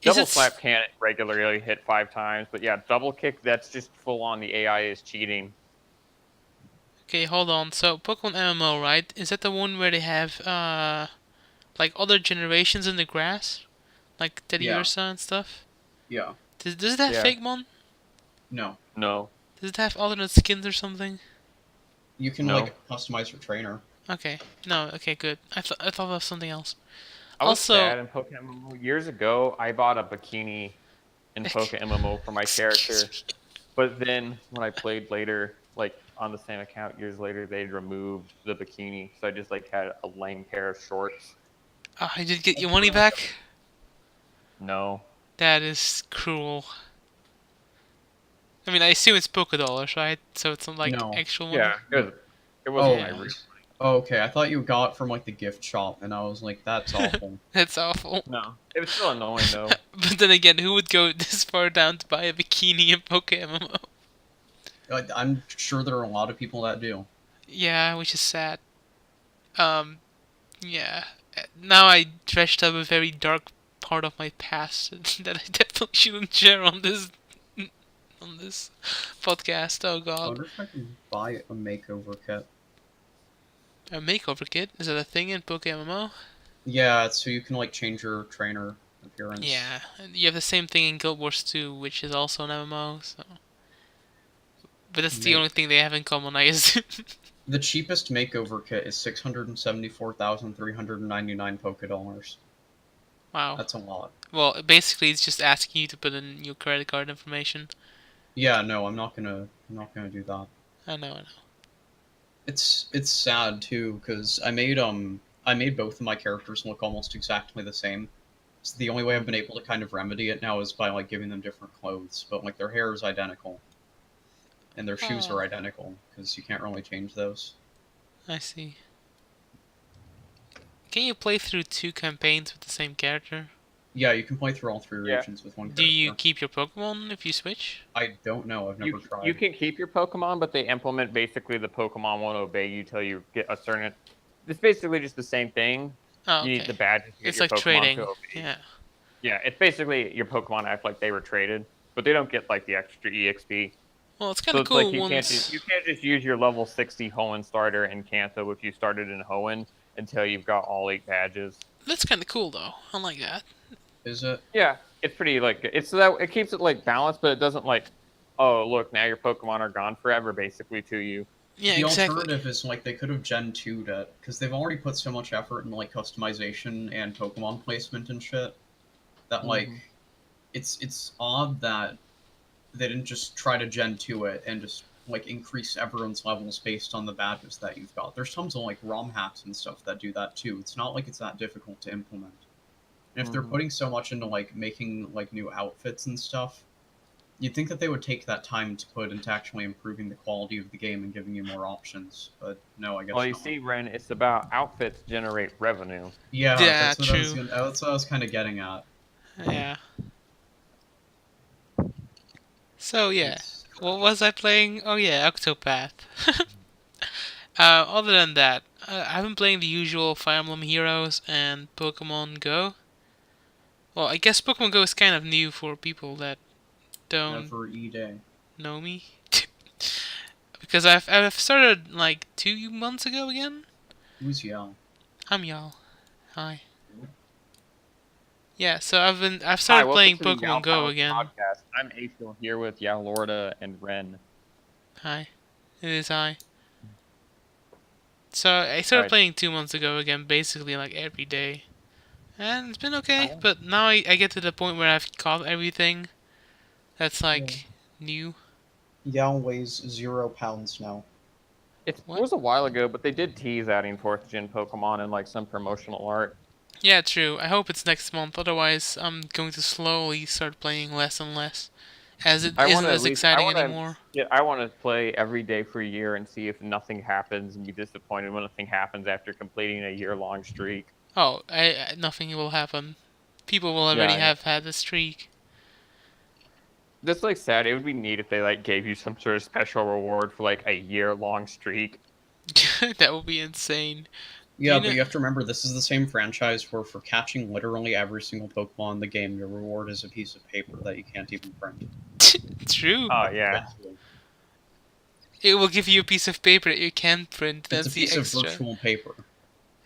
Double Slap can't regularly hit 5 times. But yeah, Double Kick, that's just full on. The AI is cheating. Okay, hold on. So, Pokemon MMO, right? Is that the one where they have, like, other generations in the grass? Like Teddy Ursa and stuff? Yeah. Does it have Figmon? No. No. Does it have alternate skins or something? You can, like, customize your trainer. Okay. No, okay, good. I thought of something else. I was sad in Pokemon MMO. Years ago, I bought a bikini in Pokemon MMO for my character. But then, when I played later, like, on the same account years later, they'd removed the bikini, so I just like had a lame pair of shorts. Oh, you did get your money back? No. That is cruel. I mean, I assume it's $Pokédollars, right? So it's not like actual money. Yeah, it wasn't my real. Oh, okay. I thought you got from like the gift shop, and I was like, that's awful. That's awful. No, it was still annoying though. But then again, who would go this far down to buy a bikini in Pokemon? I'm sure there are a lot of people that do. Yeah, which is sad. Yeah. Now I dredged up a very dark part of my past that I definitely shouldn't share on this podcast. Oh god. I wonder if I can buy a makeover kit. A makeover kit? Is that a thing in Pokemon? Yeah, so you can like change your trainer appearance. Yeah, you have the same thing in Guild Wars 2, which is also an MMO, so... But that's the only thing they have in common, I assume. The cheapest makeover kit is 674,399 Pokédollars. Wow. That's a lot. Well, basically it's just asking you to put in your credit card information. Yeah, no, I'm not gonna do that. I know. It's sad too, because I made both of my characters look almost exactly the same. So the only way I've been able to kind of remedy it now is by like giving them different clothes, but like their hair is identical. And their shoes are identical, because you can't really change those. I see. Can you play through 2 campaigns with the same character? Yeah, you can play through all 3 regions with one character. Do you keep your Pokemon if you switch? I don't know, I've never tried. You can keep your Pokemon, but they implement basically the Pokemon won't obey you till you get a certain... It's basically just the same thing. Oh, okay. You need the badges to get it's your like Pokemon trading. to obey. Yeah. Yeah, it's basically your Pokemon act like they were traded, but they don't get like the extra EXP. Well, it's kind of cool. Like you can't just use your level 60 Hoenn starter in Kanto if you started in Hoenn until you've got all 8 badges. That's kind of cool though. I like that. Is it? Yeah, it's pretty like it keeps it like balanced, but it doesn't like, oh look, now your Pokemon are gone forever basically to you. Yeah, the exactly. alternative is like they could have Gen 2'd it, because they've already put so much effort in like customization and Pokemon placement and shit that like it's odd that they didn't just try to Gen 2 it and just like increase everyone's levels based on the badges that you've got. There's tons of like ROM hacks and stuff that do that too. It's not like it's that difficult to implement. And if they're putting so much into like making like new outfits and stuff, you'd think that they would take that time to put into actually improving the quality of the game and giving you more options. But no, I guess Well, you not. see, Ren, it's about outfits generate revenue. Yeah, that's what true. That's what I was kind of getting at. Yeah. So yeah, What was I playing? Oh yeah, Octopath. Other than that, I've been playing the usual Fire Emblem Heroes and Pokemon Go. Well, I guess Pokemon Go is kind of new for people that don't Every day. know me. Because I've started like 2 months ago again. Who's Yal? I'm y'all. Hi. Yeah, so I've Hi, started welcome playing to the Pokemon Go again. Podcast. I'm Ashel here with Yalorda and Ren. Hi. It is I. So I started playing 2 months ago again, basically like every day. And it's been okay, but now I get to the point where I've caught everything that's like new. Yal weighs 0 pounds now. It What? was a while ago, but they did tease adding 4th gen Pokemon in like some promotional art. Yeah, true. I hope it's next month, otherwise I'm going to slowly start playing less and less. As it isn't as exciting anymore. Yeah, I want to play every day for a year and see if nothing happens and be disappointed when nothing happens after completing a year-long streak. Oh, nothing will happen. People will already have had the streak. That's like sad. It would be neat if they like gave you some sort of special reward for like a year-long streak. That would be insane. Yeah, but you have to remember, this is the same franchise where for catching literally every single Pokemon in the game, your reward is a piece of paper that you can't even print. True. Oh, yeah. It will give you a piece of paper that you can print. That's It's a piece the extra. of virtual paper.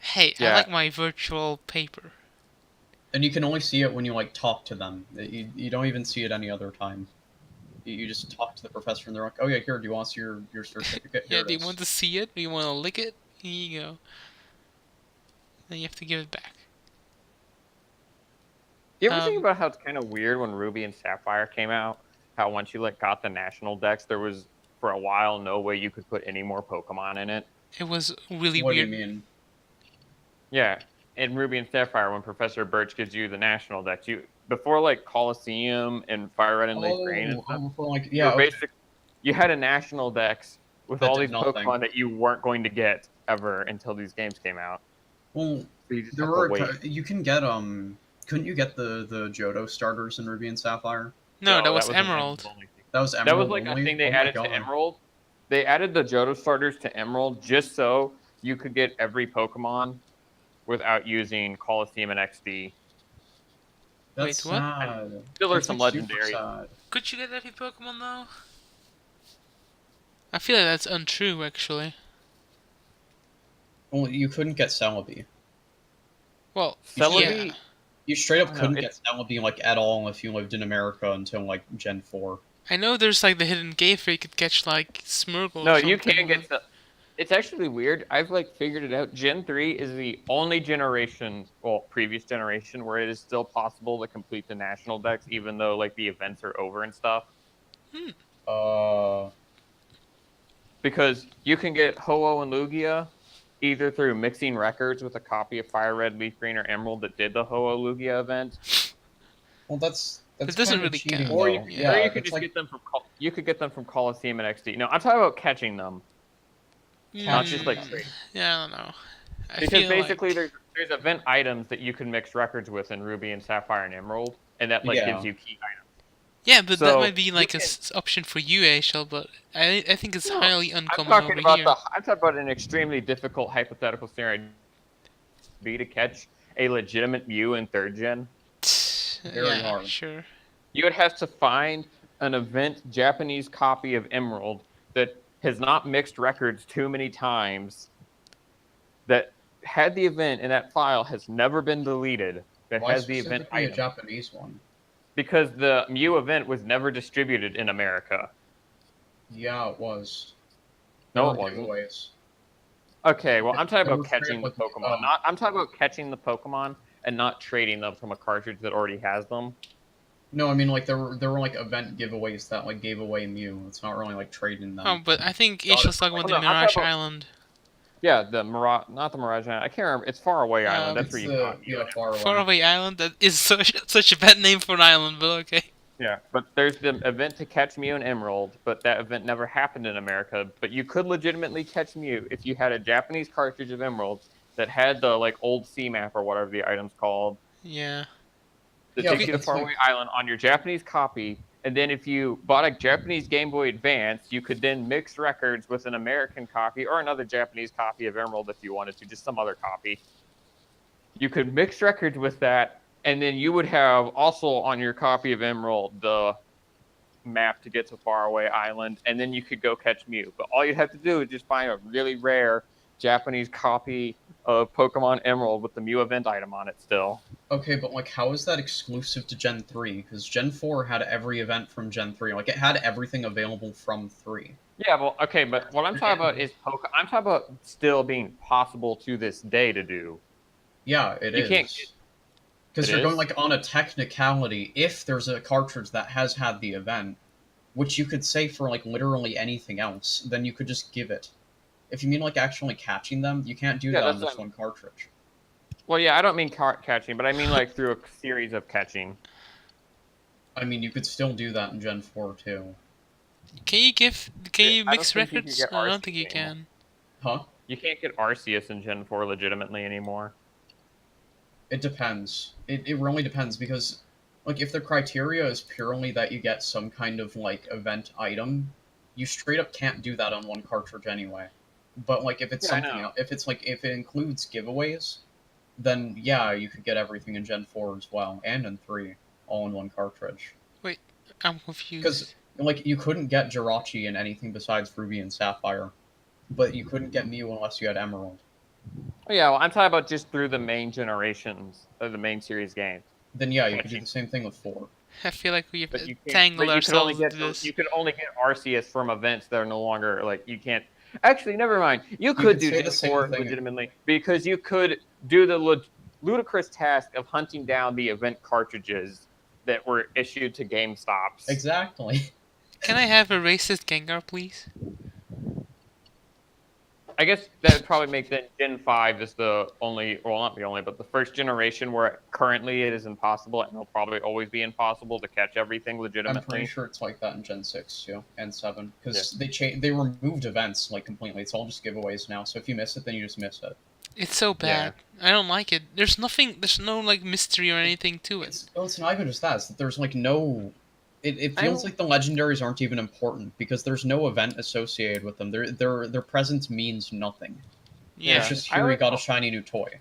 Hey, I like my virtual paper. And you can only see it when you, like, talk to them. You don't even see it any other time. You just talk to the professor and they're like, oh yeah, here, do you want to see your certificate? Here Yeah, do you want to see it? Do you want to lick it? Here you go. Then you have to give it back. You ever think about how it's kind of weird when Ruby and Sapphire came out? How once you like got the national dex, there was for a while no way you could put any more Pokemon in it. It was really weird. What do you mean? Yeah, in Ruby and Sapphire, when Professor Birch gives you the national dex, you before like Colosseum and Fire Red and Leaf Green and stuff, you had a national dex with all these Pokemon that you weren't going to get ever until these games came out. Well, so you can get couldn't you get the Johto starters in Ruby and Sapphire? No, that was Emerald. That was Emerald. That was like a thing they added to Emerald. They added the Johto starters to Emerald just so you could get every Pokemon without using Colosseum and XD. That's Wait, what? Sad. Still are some legendary. Could you get every Pokemon though? I feel like that's untrue, actually. Well, you couldn't get Celebi. Well, Celebi. Yeah. You straight up couldn't get Celebi like at all if you lived in America until like Gen 4. I know there's like the hidden cave where you could catch like Smeargle. No, you can get. It's actually weird. I've like figured it out. Gen 3 is the only generation, well, previous generation, where it is still possible to complete the national dex, even though like the events are over and stuff. Because you can get Ho-Oh and Lugia either through mixing records with a copy of Fire Red, Leaf Green, or Emerald that did the Ho-Oh Lugia event. Well, that's it doesn't really count. Or you could just get them from Colosseum and XD. No, I'm talking about catching them. Not just like trading. Yeah, I don't know. Because basically there's event items that you can mix records with in Ruby and Sapphire and Emerald, and that like gives you key items. Yeah, but that might be like an option for you, Ashel, but I think it's highly uncommon over here. I'm talking about an extremely difficult hypothetical scenario. Be to catch a legitimate Mew in 3rd gen. Very hard. Sure. You would have to find an event Japanese copy of Emerald that has not mixed records too many times, that had the event in that file, has never been deleted, that has the event item. A Japanese one? Because the Mew event was never distributed in America. Yeah, it was. No, it wasn't. Okay, well, I'm talking about catching the Pokemon. I'm talking about catching the Pokemon and not trading them from a cartridge that already has them. No, I mean, like, there were like, event giveaways that, like, gave away Mew. It's not really, like, trading them. Oh, but I think Ashel's talking about the Mirage Island. Yeah, not the Mirage Island. I can't remember. It's Faraway Island. That's where you caught Mew. Faraway Island? That is such a bad name for an island, but okay. Yeah, but there's the event to catch Mew and Emerald, but that event never happened in America. But you could legitimately catch Mew if you had a Japanese cartridge of Emerald that had the, like, old C map or whatever the item's called. Yeah. That takes you to Faraway Island on your Japanese copy, And then if you bought a Japanese Game Boy Advance, you could then mix records with an American copy or another Japanese copy of Emerald if you wanted to, just some other copy. You could mix records with that, and then you would have also on your copy of Emerald the map to get to Faraway Island, and then you could go catch Mew. But all you have to do is just find a really rare Japanese copy of Pokemon Emerald with the Mew event item on it still. Okay, but like, how is that exclusive to Gen 3? Because Gen 4 had every event from Gen 3. Like, it had everything available from 3. Yeah, well, okay, but what I'm talking about is I'm talking about still being possible to this day to do. Yeah, it is. Because you're going, like, on a technicality, if there's a cartridge that has had the event, which you could say for, like, literally anything else, then you could just give it. If you mean, like, actually catching them, you can't do that on this one cartridge. Well, yeah, I don't mean catching, but I mean, like, through a series of catching. I mean, you could still do that in Gen 4, too. Can you mix records? I don't think you can. Huh? You can't get Arceus in Gen 4 legitimately anymore. It depends. It really depends, because, like, if the criteria is purely that you get some kind of, like, event item, you straight up can't do that on one cartridge anyway. But, like, if it's something else, if it includes giveaways, then, yeah, you could get everything in Gen 4 as well, and in 3, all in one cartridge. Wait, I'm confused. Because, like, you couldn't get Jirachi in anything besides Ruby and Sapphire, but you couldn't get Mew unless you had Emerald. Oh, yeah, well, I'm talking about just through the main generations of the main series games. Then, yeah, you could do the same thing with 4. I feel like we've tangled ourselves into this. You could only get Arceus from events that are no longer, like, you can't... Actually, never mind. You could do Gen 4 legitimately, because you could do the ludicrous task of hunting down the event cartridges that were issued to GameStops. Exactly. Can I have a racist Gengar, please? I guess that would probably make then Gen 5 is the only, well, not the only, but the first generation where currently it is impossible, and it'll probably always be impossible to catch everything legitimately. I'm pretty sure it's like that in Gen 6 too, and 7, because they removed events like completely. It's all just giveaways now. So if you miss it, then you just miss it. It's so bad. Yeah. I don't like it. There's no like mystery or anything to it. It's not even just that. It's that there's like no. It feels like the legendaries aren't even important because there's no event associated with them. Their presence means nothing. Yeah, it's just here we got a shiny new toy.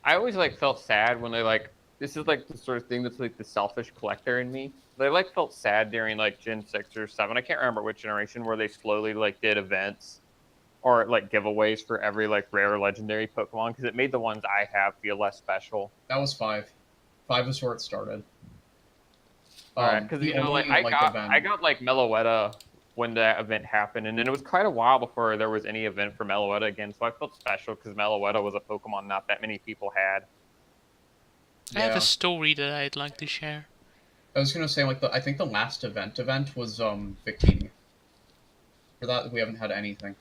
I always like felt sad when they like this is like the sort of thing that's like the selfish collector in me. They like felt sad during like Gen 6 or 7. I can't remember which generation where they slowly like did events or like giveaways for every like rare or legendary Pokemon because it made the ones I have feel less special. That was 5. 5 is where it started. Alright, because you know, like I got like Meloetta when that event happened, and then it was quite a while before there was any event for Meloetta again, so I felt special because Meloetta was a Pokemon not that many people had. I have a story that I'd like to share. I was gonna say, like, I think the last event was Victini. For that, we haven't had anything.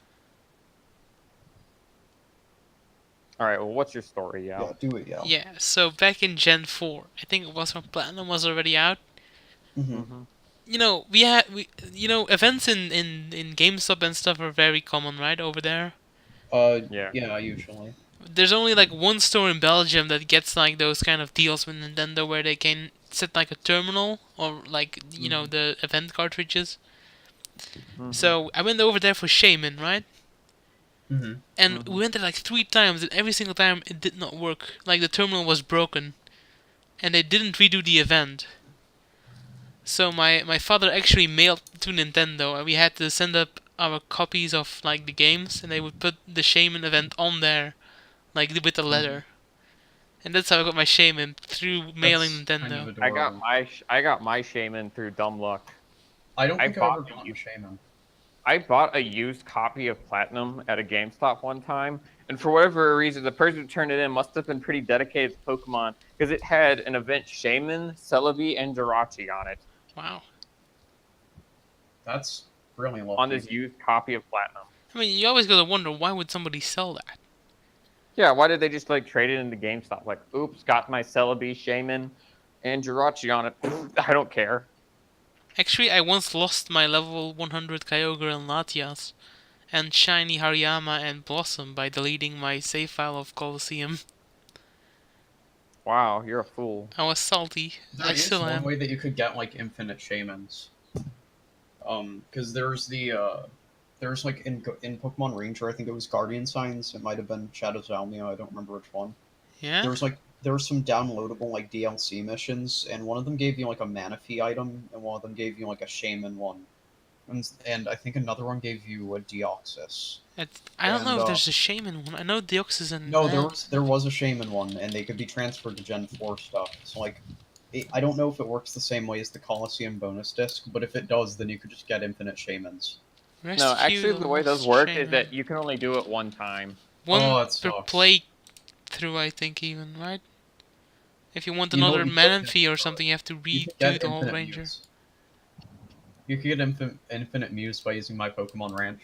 Alright, well, what's your story, Yal? Yeah, do it, Yal. Yeah, so back in Gen 4, I think it was when Platinum was already out. Mm-hmm. You know, events in GameStop and stuff are very common, right, over there? Yeah, usually. There's only like one store in Belgium that gets like those kind of deals with Nintendo where they can set like a terminal or like, you know, the event cartridges. So I went over there for Shaman, right? And we went there like 3 times, and every single time it did not work. Like the terminal was broken, and they didn't redo the event. So my father actually mailed to Nintendo, and we had to send up our copies of like the games, and they would put the Shaman event on there, like with a letter. And that's how I got my Shaman, through mailing Nintendo. Kind of I got my Shaman through dumb luck. I don't think I've ever gotten a Shaman. I bought a used copy of Platinum at a GameStop one time, and for whatever reason, the person who turned it in must have been pretty dedicated to Pokemon, because it had an event Shaman, Celebi, and Jirachi on it. Wow. That's really lucky. On this used copy of Platinum. I mean, you always gotta wonder, why would somebody sell that? Yeah, why did they just like trade it into GameStop? Like, oops, got my Celebi, Shaman, and Jirachi on it. I don't care. Actually, I once lost my level 100 Kyogre and Latias, and shiny Hariyama and Blossom by deleting my save file of Colosseum. Wow, you're a fool. I was salty. There I is still one am. way that you could get like infinite shamans. Because there's there's like in Pokemon Ranger, I think it was Guardian Signs. It might have been Shadows of Almia. I don't remember which one. Yeah? There were some downloadable like DLC missions, and one of them gave you like a Manaphy item, and one of them gave you like a Shaman one, and I think another one gave you a Deoxys. I don't know And, if there's a Shaman one. I know Deoxys and No, there was a Shaman one, and they could be transferred to Gen 4 stuff. So like, I don't know if it works the same way as the Coliseum bonus disc, but if it does, then you could just get infinite Shamans. No, actually, the way those Rescue work Shaman. is that you can only do it one time. One Oh, that per sucks. play through, I think, even, right? If you want You know another what you Manaphy or something, you have to You could redo get the whole infinite Ranger. Muse. You could get infinite Muse by using my Pokemon Ranch.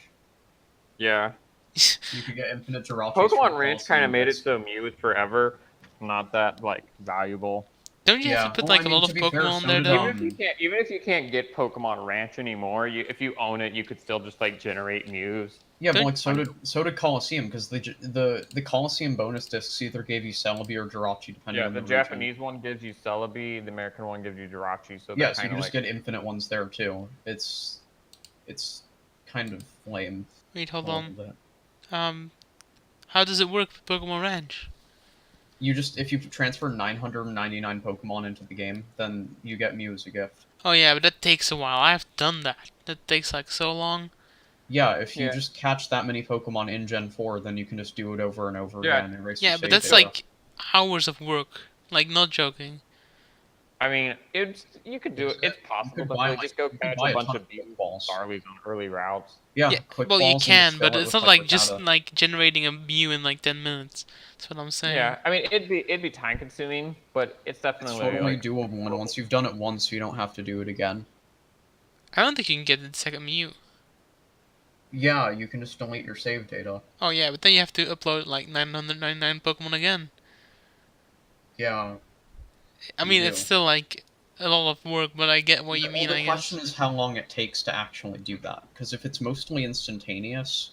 Yeah. You could get infinite Jirachi. Pokemon Ranch kind of made it so Mew is forever not that like valuable. Don't you have to put like a lot of Pokemon on there though? Even if you can't get Pokemon Ranch anymore, if you own it, you could still just like generate Mews. Yeah, but like so did Coliseum, because the Coliseum bonus discs either gave you Celebi or Jirachi depending on the Japanese one gives you Celebi, the American one gives you Jirachi. So yeah, so you can just get infinite ones there too. It's kind of lame. Wait, hold on. How does it work with Pokemon Ranch? You just, if you transfer 999 Pokemon into the game, then you get Mew as a gift. Oh yeah, but that takes a while. I've done that. That takes like so long. Yeah, if you just catch that many Pokemon in Gen 4, then you can just do it over and over again and race Yeah, but that's like hours of work. Like, not joking. I mean, you could do it. It's possible, but just go catch a bunch of Starlies on early routes. Yeah, well, you can, but it's not like just like generating a Mew in like 10 minutes. That's what I'm saying. Yeah, I mean, it'd be time consuming, but it's definitely totally doable. And once you've done it once, you don't have to do it again. I don't think you can get the second Mew. Yeah, you can just delete your save data. Oh yeah, but then you have to upload like 999 Pokemon again. Yeah. I mean, it's still like a lot of work, but I get what you mean, I guess. The question is how long it takes to actually do that. Because if it's mostly instantaneous,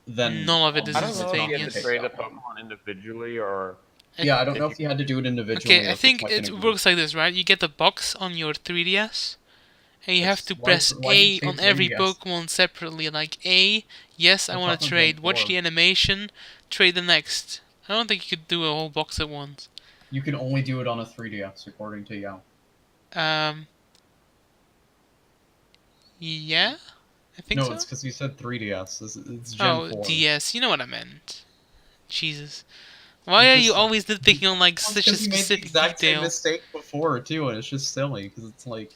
then none of it is instantaneous. instantaneous. I don't know if you have to trade the Pokemon individually or... Yeah, I don't know if you had to do it individually. Okay, I think it works like this, right? You get the box on your 3DS, and you have to press A on every Pokemon separately. Like A, yes, I want to trade. Watch the animation, trade the next. I don't think you could do a whole box at once. You can only do it on a 3DS, according to Yao. Yeah? I think so? No, it's because you said 3DS. It's Gen 4. Oh, DS. You know what I meant. Jesus. Why are you always nitpicking on like such a specific detail? You made the exact same mistake before too, and it's just silly because it's like.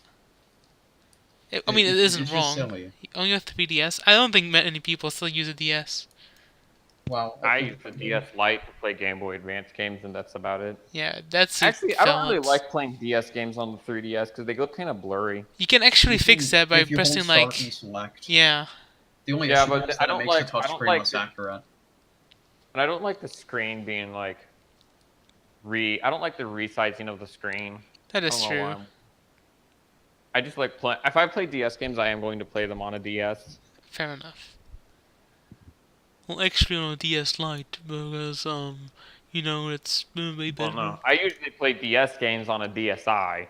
I mean, it isn't it's wrong. Just silly. On your 3DS, I don't think many people still use a DS. Wow. I use the DS Lite to play Game Boy Advance games, and that's about it. Yeah, that's actually I don't really like playing DS games on the 3DS because they look kind of blurry. You can actually fix that by pressing like. Yeah. The only issue is that it makes the touchscreen less accurate. And I don't like the screen being like I don't like the resizing of the screen. That is true. I just like if I play DS games, I am going to play them on a DS. Fair enough. Well, actually on a DS Lite because you know it's way better. Well, no, I usually play DS games on a DSi.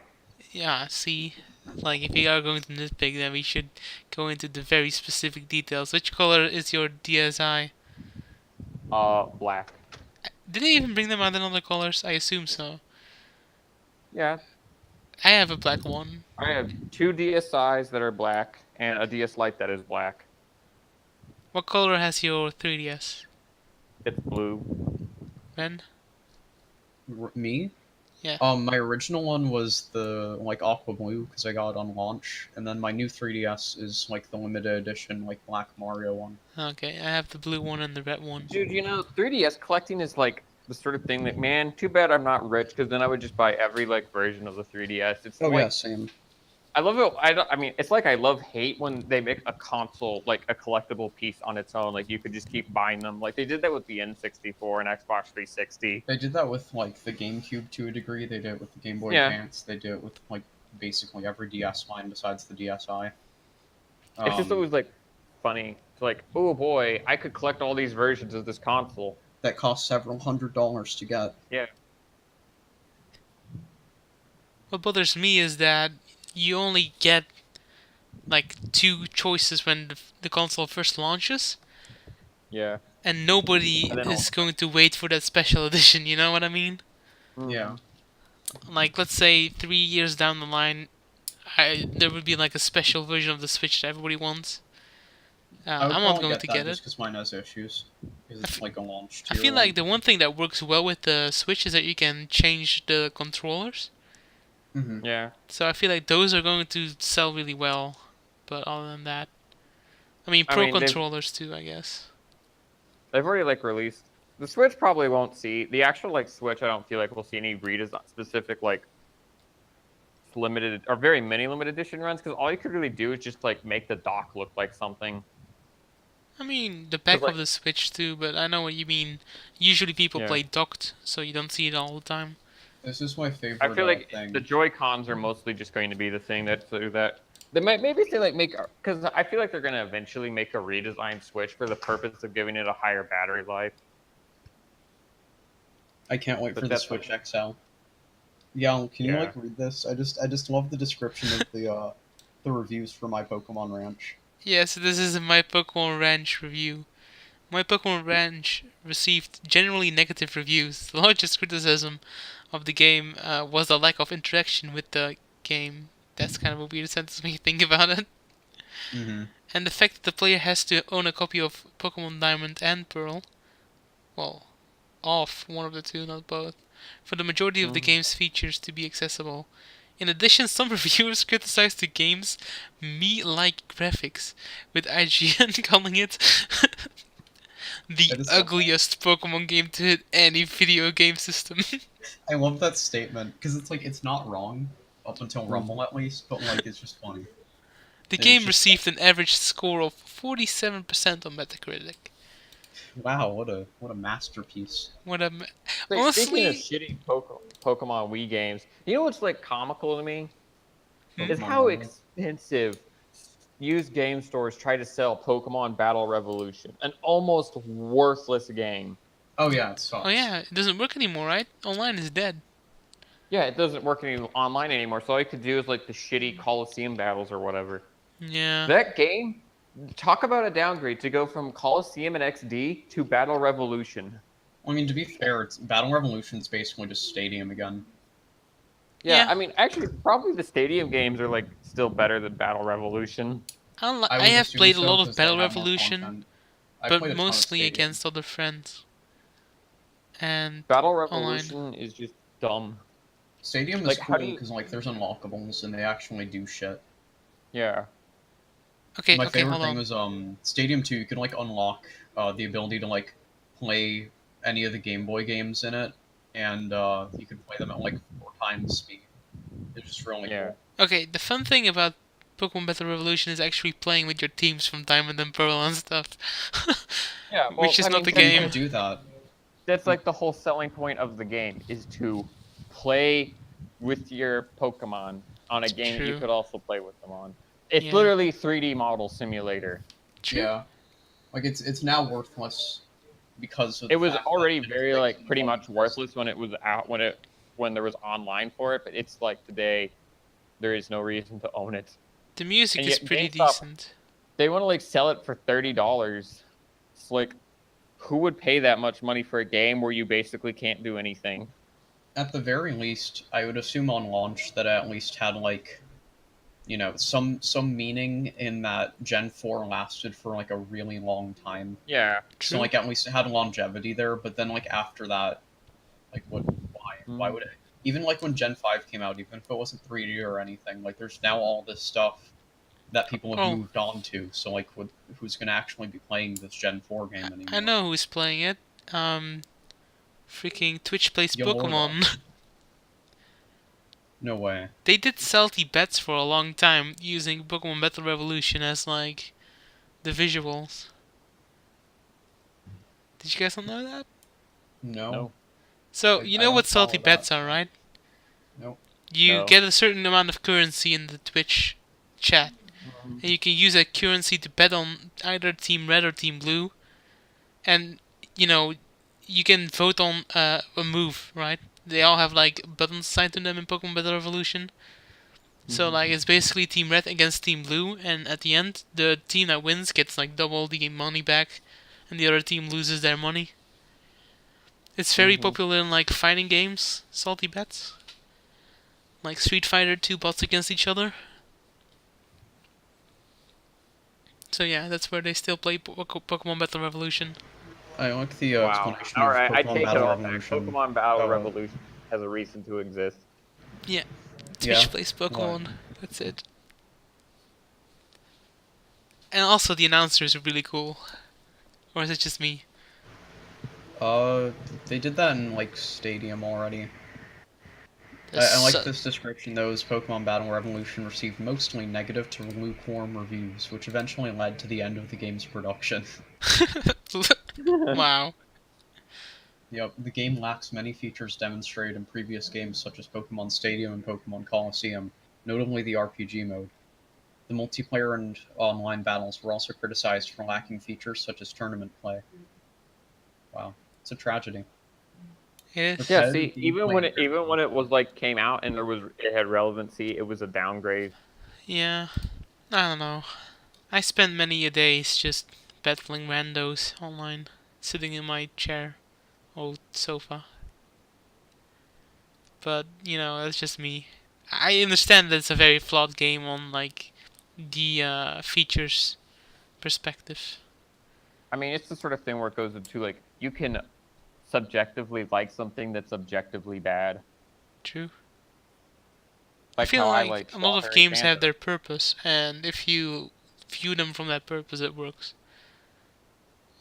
Yeah, see, like if you are going to nitpick, then we should go into the very specific details. Which color is your DSi? Black. Did they even bring them out in other colors? I assume so. Yeah. I have a black one. I have 2 DSis that are black and a DS Lite that is black. What color has your 3DS? It's blue. Ben? Me? Yeah. My original one was the like aqua blue because I got it on launch, and then my new 3DS is like the limited edition like Black Mario one. Okay, I have the blue one and the red one. Dude, you know 3DS collecting is like the sort of thing that, man, too bad I'm not rich because then I would just buy every like version of the 3DS. It's yeah, same. I love it. I mean, it's like I hate when they make a console like a collectible piece on its own. Like you could just keep buying them. Like they did that with the N64 and Xbox 360. They did that with like the GameCube to a degree. They did it with the Game Boy Advance. They did it with like basically every DS line besides the DSi. It's just always like funny. It's like, oh boy, I could collect all these versions of this console. That cost several $100s to get. Yeah. What bothers me is that you only get like 2 choices when the console first launches, Yeah. and nobody And then all is of going to wait for that special edition. You know what I mean? Yeah. Like, let's say 3 years down the line, there would be like a special version of the Switch that everybody wants. I would I'm not probably going get to that get just it. because mine has issues. Because it's like a launch I tier feel one. like the one thing that works well with the Switch is that you can change the controllers. Mm-hmm. Yeah. So I feel like those are going to sell really well. But other than that, I mean, Pro controllers too, I guess. They've already like released the Switch. Probably won't see the actual like Switch. I don't feel like we'll see any redesign specific like limited or very many limited edition runs because all you could really do is just like make the dock look like something. I mean, the back like, of the Switch too, but I know what you mean. Usually people Yeah. play docked, so you don't see it all the time. This is my favorite I feel like thing. the Joy-Cons are mostly just going to be the thing that do that. They might maybe say like make because I feel like they're going to eventually make a redesigned Switch for the purpose of giving it a higher battery life. I can't wait But for the that's Switch XL. Yeah, can you Yeah. like read this? I just love the description of the reviews for My Pokemon Ranch. Yeah, so this is My Pokemon Ranch review. My Pokemon Ranch received generally negative reviews. The largest criticism of the game was the lack of interaction with the game. That's kind of a weird sentence when you think about it. Mm-hmm. And the fact that the player has to own a copy of Pokemon Diamond and Pearl. Well, of one of the two, not both. For the majority of the game's features to be accessible. In addition, some reviewers criticized the game's me-like graphics, with IGN calling it the ugliest Pokemon game to hit any video game system. I love that statement because it's like it's not wrong up until Rumble at least, but like it's just funny. The game received an average score of 47% on Metacritic. Wow, what a masterpiece! What a Speaking of honestly, shitty Pokemon Wii games, you know what's like comical to me is Pokemon how Go. expensive used game stores try to sell Pokemon Battle Revolution, an almost worthless game. Oh yeah, it sucks. oh yeah, it doesn't work anymore, right? Online is dead. Yeah, it doesn't work online anymore, so all you could do is like the shitty Coliseum battles or whatever. Yeah. That game, talk about a downgrade to go from Coliseum and XD to Battle Revolution. I mean, to be fair, Battle Revolution's basically just Stadium again. Yeah, Yeah. I mean, actually, probably the Stadium games are like still better than Battle Revolution. I have played a lot of Battle Revolution, but mostly against other friends. And Battle Revolution is just dumb. Stadium is Like, how cool do you- because like there's unlockables and they actually do shit. Yeah. okay, My favorite hold thing on. was Stadium 2. You can like unlock the ability to like play any of the Game Boy games in it, and you can play them at like 4 times speed. It's just really Yeah. cool. Okay, the fun thing about Pokemon Battle Revolution is actually playing with your teams from Diamond and Pearl and stuff. Yeah, well, Which is I not mean, the You game. can do that. That's like the whole selling point of the game is to play with your Pokemon on a game that you True. could also play with them on. It's Yeah. literally 3D model simulator. True. Yeah, like it's now worthless because of It the was fact that already it's very taken like pretty much long. worthless when it was out when there was online for it, but it's like today there is no reason to own it. The music And is yet pretty GameStop- decent. They want to like sell it for $30. It's like who would pay that much money for a game where you basically can't do anything? At the very least, I would assume on launch that it at least had like, you know, some meaning in that Gen 4 lasted for like a really long time. Yeah. True. So like at least it had longevity there, but then like after that, like why would it? Even like when Gen 5 came out, even if it wasn't 3D or anything, like there's now all this stuff that people have moved on to. So like who's gonna actually be playing this Gen 4 game anymore? I know who's playing it. Freaking Twitch plays Yalorda. Pokemon. No way. They did salty bets for a long time using Pokemon Battle Revolution as like the visuals. Did you guys not know that? No. So I you know don't what salty follow bets that. are, right? Nope. You No. get a certain amount of currency in the Twitch chat, and you can use that currency to bet on either Team Red or Team Blue, and you know you can vote on a move, right? They all have like buttons assigned to them in Pokemon Battle Revolution. So like it's basically Team Red against Team Blue, and at the end, the team that wins gets like double the money back, and the other team loses their money. It's very popular in like fighting games, salty bets. Like Street Fighter, two bots against each other. So yeah, that's where they still play Pokemon Battle Revolution. I like the Wow. explanation All of right, Pokemon I take Battle it all back. Revolution. Pokemon Battle Revolution has a reason to exist. Yeah, Twitch plays Pokemon. What? That's it. And also the announcers are really cool. Or is it just me? They did that in like Stadium already. I like this description though, as Pokemon Battle Revolution received mostly negative to lukewarm reviews, which eventually led to the end of the game's production. Wow. Yep, the game lacks many features demonstrated in previous games such as Pokemon Stadium and Pokemon Coliseum, notably the RPG mode. The multiplayer and online battles were also criticized for lacking features such as tournament play. Wow, it's a tragedy. Yes. Yeah, see, even when it was like came out and it had relevancy, it was a downgrade. Yeah. I don't know. I spent many a days just battling randos online, sitting in my chair, old sofa. But that's just me. I understand that it's a very flawed game on like the features perspective. I mean, it's the sort of thing where it goes into like you can subjectively like something that's objectively bad. True. Like I feel how like a lot of games Panther. have their purpose, and if you view them from that purpose, it works.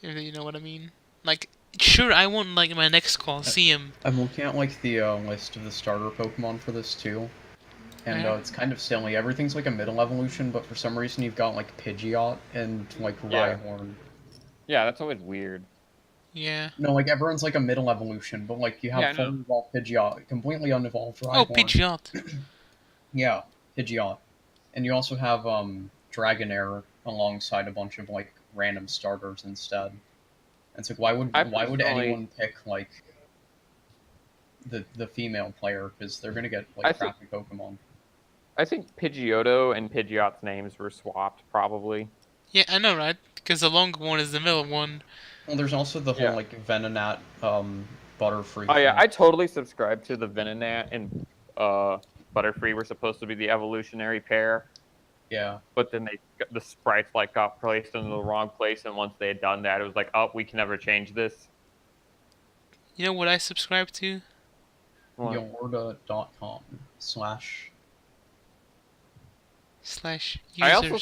If you know what I mean. Like, sure, I want like my next Coliseum. I'm looking at like the list of the starter Pokemon for this too, and it's kind of silly. Everything's like a middle evolution, but for some reason you've got like Pidgeot and like Rhyhorn. Yeah, that's always weird. Yeah. No, like everyone's like a middle evolution, but like you have fully evolved Pidgeot, completely unevolved Rhyhorn. Oh, Pidgeot. Yeah, Pidgeot. And you also have Dragonair alongside a bunch of like random starters instead. And it's like why would anyone pick like the female player, because they're gonna get like crappy Pokemon. I think Pidgeotto and Pidgeot's names were swapped, probably. Yeah, I know, right? Because the long one is the middle one. Well, there's also the whole like Venonat Butterfree. Oh yeah, I totally subscribe to the Venonat and Butterfree were supposed to be the evolutionary pair. Yeah. But then the sprites like got placed in the wrong place, and once they had done that, it was like, oh, we can never change this. You know what I subscribe to? Yalorda.com / user slash YouTube. I also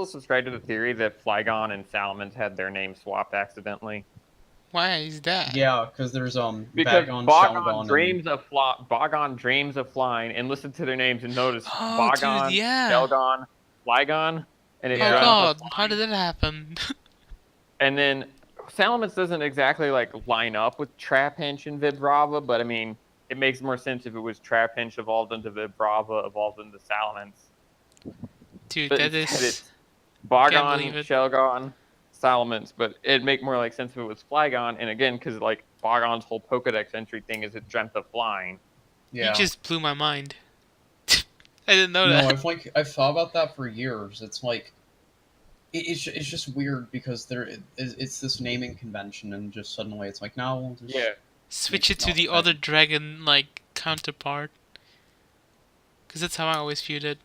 subscribe to the theory that Flygon and Salamence had their names swapped accidentally. Why is that? Yeah, because there's because Bagon Bagon dreams of flying, and listen to their names and notice Bagon, Shelgon, Flygon, and it God, how did that happen? And then Salamence doesn't exactly like line up with Trapinch and Vibrava, but I mean, it makes more sense if it was Trapinch evolved into Vibrava, evolved into Salamence. Dude, but that is... It's Bagon, Shelgon, Salamence, but it'd make more like sense if it was Flygon, and again, because like Bagon's whole Pokedex entry thing is it dreamt of flying. Yeah. You just blew my mind. I didn't know that. No, I've thought about that for years. It's like, it's just weird because it's this naming convention, and just suddenly it's like, now we'll just switch it to the other dragon like counterpart. Because that's how I always viewed it.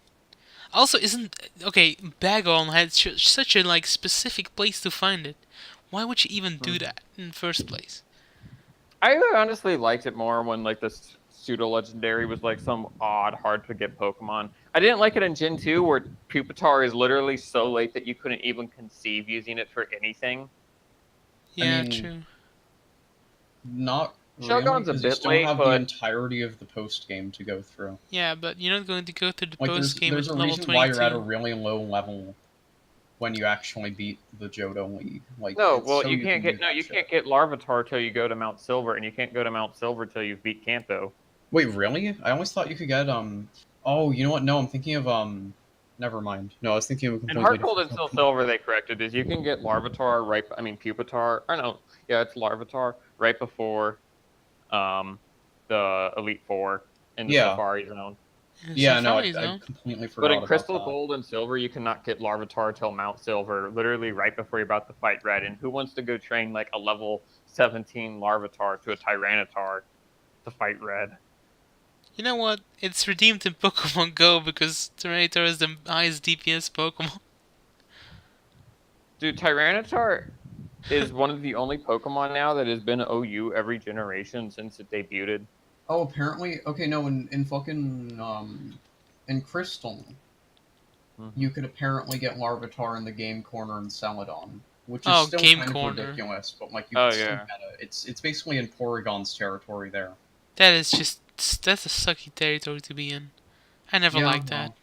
Also, Bagon had such a like specific place to find it. Why would you even do that in the first place? I honestly liked it more when like the pseudo-legendary was like some odd, hard-to-get Pokemon. I didn't like it in Gen 2 where Pupitar is literally so late that you couldn't even conceive using it for anything. Yeah, I mean, true. Not Shelgon's really, a bit you still late, have but the entirety of the post game to go through. Yeah, but you're not going to go through the like, post game there's at a level reason 22. why you're at a really low level when you actually beat the Johto League. Like, no, well, you can't get Larvitar till you go to Mount Silver, and you can't go to Mount Silver till you beat Kanto. Wait, really? I always thought you could get Oh, you know what? No, I'm thinking of never mind. No, I was thinking of a In completely Heart Gold and different Soul Pokemon. Silver, they corrected is you can get Larvitar Pupitar. Or no, yeah, it's Larvitar right before the Elite Four in the Yeah. Safari Zone. Yeah, no, I Safari Zone. completely But in forgot about Crystal that. Gold and Silver, you cannot get Larvitar till Mount Silver, literally right before you're about to fight Red. And who wants to go train like a level 17 Larvitar to a Tyranitar to fight Red? You know what? It's redeemed in Pokemon Go because Terminator is the highest DPS Pokemon. Dude, Tyranitar is one of the only Pokemon now that has been OU every generation since it debuted. Oh, apparently, okay, no, in fucking in Crystal, you could apparently get Larvitar in the game corner and Celadon, which is still Game kind of Corner. ridiculous, but like you Oh, can still yeah. get it. It's basically in Porygon's territory there. That is just that's a sucky territory to be in. I never Yeah, liked that. well,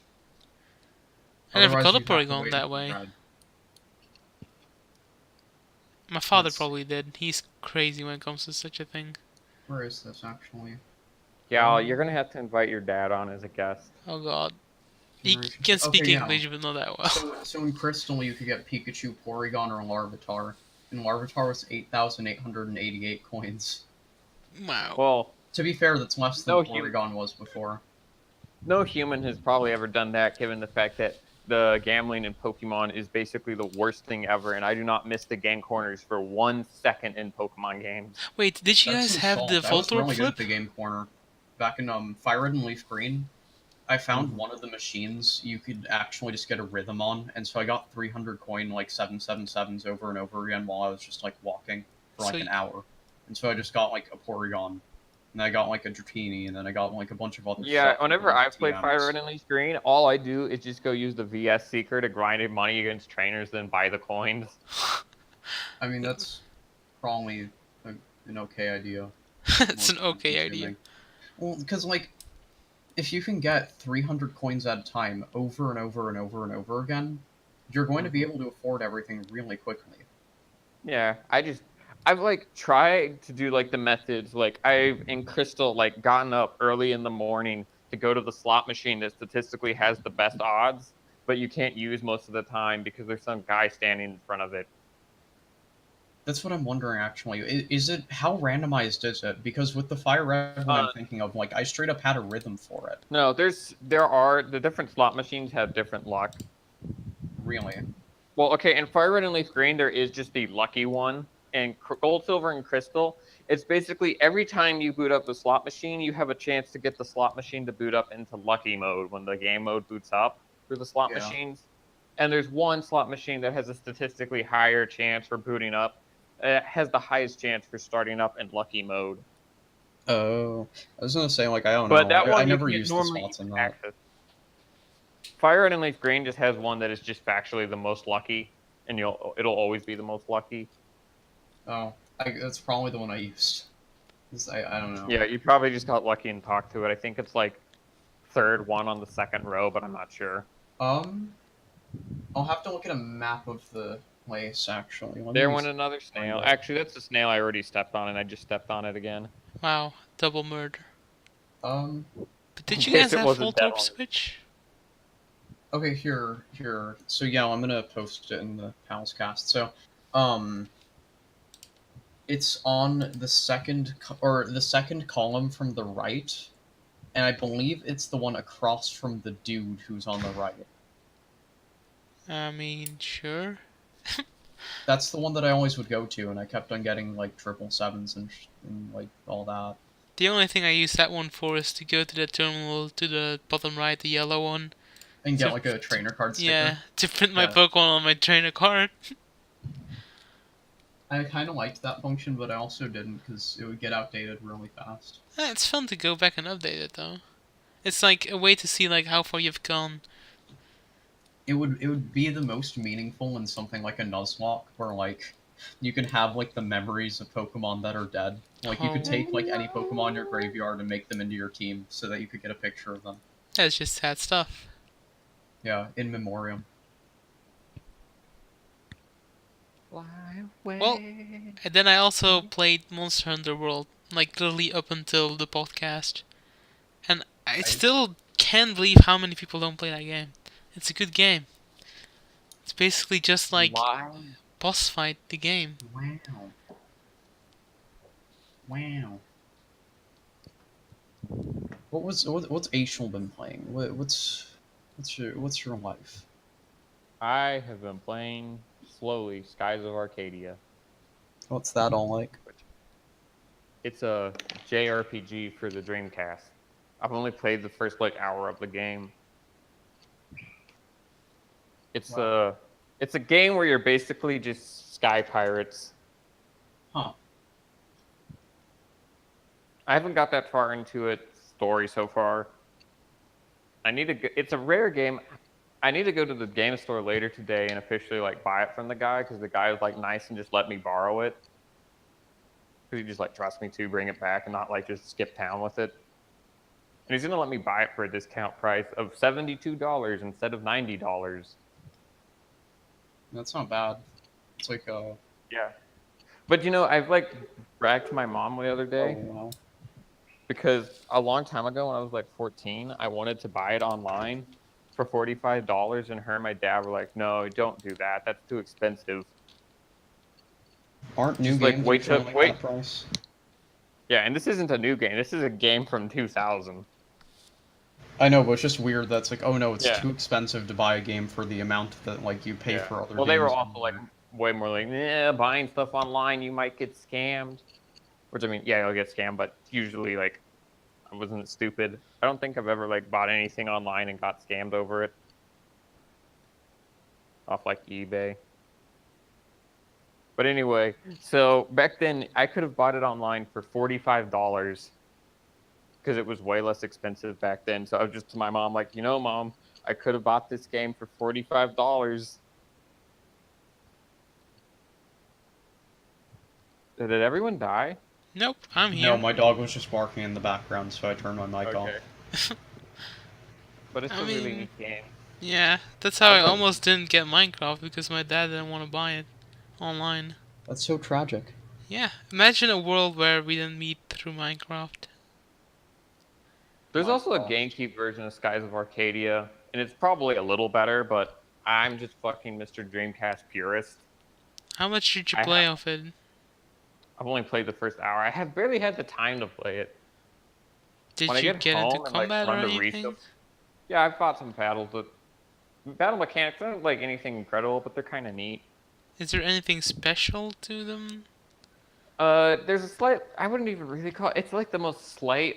I never otherwise got a you'd have to Porygon wait that until way. Red. My father Let's probably did. He's crazy when it comes to such a thing. Where is this actually? Yeah, you're gonna have to invite your dad on as a guest. Oh god. He Generation can two. speak Okay, yeah. English, but not that well. So in Crystal, you could get Pikachu, Porygon, or Larvitar. And Larvitar was 8,888 coins. Wow. Well, To be fair, that's less than No, Porygon was before. no human has probably ever done that, given the fact that the gambling in Pokemon is basically the worst thing ever, and I do not miss the game corners for 1 second in Pokemon games. Wait, did you That's guys some have salt. the I was Voltorb really good flip? at the game corner. Back in Fire Red and Leaf Green, I found one of the machines you could actually just get a rhythm on, and so I got 300 coin, like 777s over and over again while I was just like walking for like So an hour. And so I just got like a Porygon, and I got like a Dratini, and then I got like a bunch of other Yeah, stuff. whenever like, I've played TMs. Fire Red and Leaf Green, all I do is just go use the VS Seeker to grind money against trainers, then buy the coins. I mean, that's probably an okay idea. It's an More okay time-consuming. idea. Well, because like, if you can get 300 coins at a time over and over and over and over again, you're going to be able to afford everything really quickly. Yeah, I've like tried to do like the methods, like I've in Crystal like gotten up early in the morning to go to the slot machine that statistically has the best odds, but you can't use most of the time because there's some guy standing in front of it. That's what I'm wondering, actually. Is it, how randomized is it? Because with the Fire Red one I'm thinking of, like, I straight up had a rhythm for it. No, the different slot machines have different luck. Really? Well, okay, in Fire Red and Leaf Green, there is just the lucky one. And Gold, Silver, and Crystal, it's basically every time you boot up the slot machine, you have a chance to get the slot machine to boot up into lucky mode when the game mode boots up for the slot machines. And there's one slot machine that has a statistically higher chance for booting up. It has the highest chance for starting up in lucky mode. Oh, I was gonna say, like, I don't But know. that one I never used the normally slots in that. access. Fire Red and Leaf Green just has one that is just factually the most lucky, and it'll always be the most lucky. Oh, that's probably the one I used. I don't know. Yeah, you probably just got lucky and talked to it. I think it's like third one on the second row, but I'm not sure. I'll have to look at a map of the place, actually. There went another snail. Actually, that's the snail I already stepped on, and I just stepped on it again. Wow, double murder. Um, But did you In guys case it have wasn't that Voltorb long. Switch? okay, here. So, yeah, I'm gonna post it in the Palscast. So, it's on the second column from the right, and I believe it's the one across from the dude who's on the right. I mean, sure. That's the one that I always would go to, and I kept on getting like 777s and like all that. The only thing I use that one for is to go to the terminal to the bottom right, the yellow one. And get So- like a trainer card sticker. Yeah, to print my Yeah. Pokemon on my trainer card. I kind of liked that function, but I also didn't because it would get outdated really fast. It's fun to go back and update it though. It's like a way to see like how far you've gone. It would be the most meaningful in something like a Nuzlocke, where like you can have like the memories of Pokemon that are dead. Like you could take like any Pokemon in your graveyard and make them into your team, so that you could get a picture of them. That's just sad stuff. Yeah, in memoriam. Well, and then I also played Monster Hunter World, like literally up until the podcast. And I still can't believe how many people don't play that game. It's a good game. It's basically just like Why? boss fight the game. Wow. Wow. What's Ashel been playing? What's your life? I have been playing slowly Skies of Arcadia. What's that all like? It's a JRPG for the Dreamcast. I've only played the first like hour of the game. It's Wow. it's a game where you're basically just sky pirates. Huh. I haven't got that far into its story so far. I need to. It's a rare game. I need to go to the game store later today and officially like buy it from the guy because the guy was like nice and just let me borrow it. Because he just like trusts me to bring it back and not like just skip town with it. And he's gonna let me buy it for a discount price of $72 instead of $90. That's not bad. It's like Yeah. But you know, I've like bragged to my mom the other day wow. because a long time ago when I was like 14, I wanted to buy it online for $45, and her and my dad were like, "No, don't do that. That's too expensive." Aren't new Just like games wait usually till like wait. that price? Yeah, and this isn't a new game. This is a game from 2000. I know, but it's just weird that's like, oh no, it's Yeah. too expensive to buy a game for the amount that like you pay Yeah. for other Well, games. they were also like way more like, "Yeah, buying stuff online, you might get scammed." Which I mean, yeah, you'll get scammed, but usually like I wasn't stupid. I don't think I've ever like bought anything online and got scammed over it off like eBay. But anyway, so back then I could have bought it online for $45 because it was way less expensive back then. So I was just to my mom like, Mom, I could have bought this game for $45. Did everyone die? Nope, I'm No, here. my dog was just barking in the background, so I turned my mic off. But it's I a really mean, neat game. yeah, that's how I almost didn't get Minecraft because my dad didn't want to buy it online. That's so tragic. Yeah, imagine a world where we didn't meet through Minecraft. There's also a Minecraft. GameCube version of Skies of Arcadia, and it's probably a little better, but I'm just fucking Mr. Dreamcast purist. How much did you I play have, of it? I've only played the first hour. I have barely had the time to play it. When Did I you get get into home and like combat or run the anything? research, yeah, I've fought some battles. But battle mechanics aren't like anything incredible, but they're kind of neat. Is there anything special to them? There's a slight. I wouldn't even really call it. It's like the most slight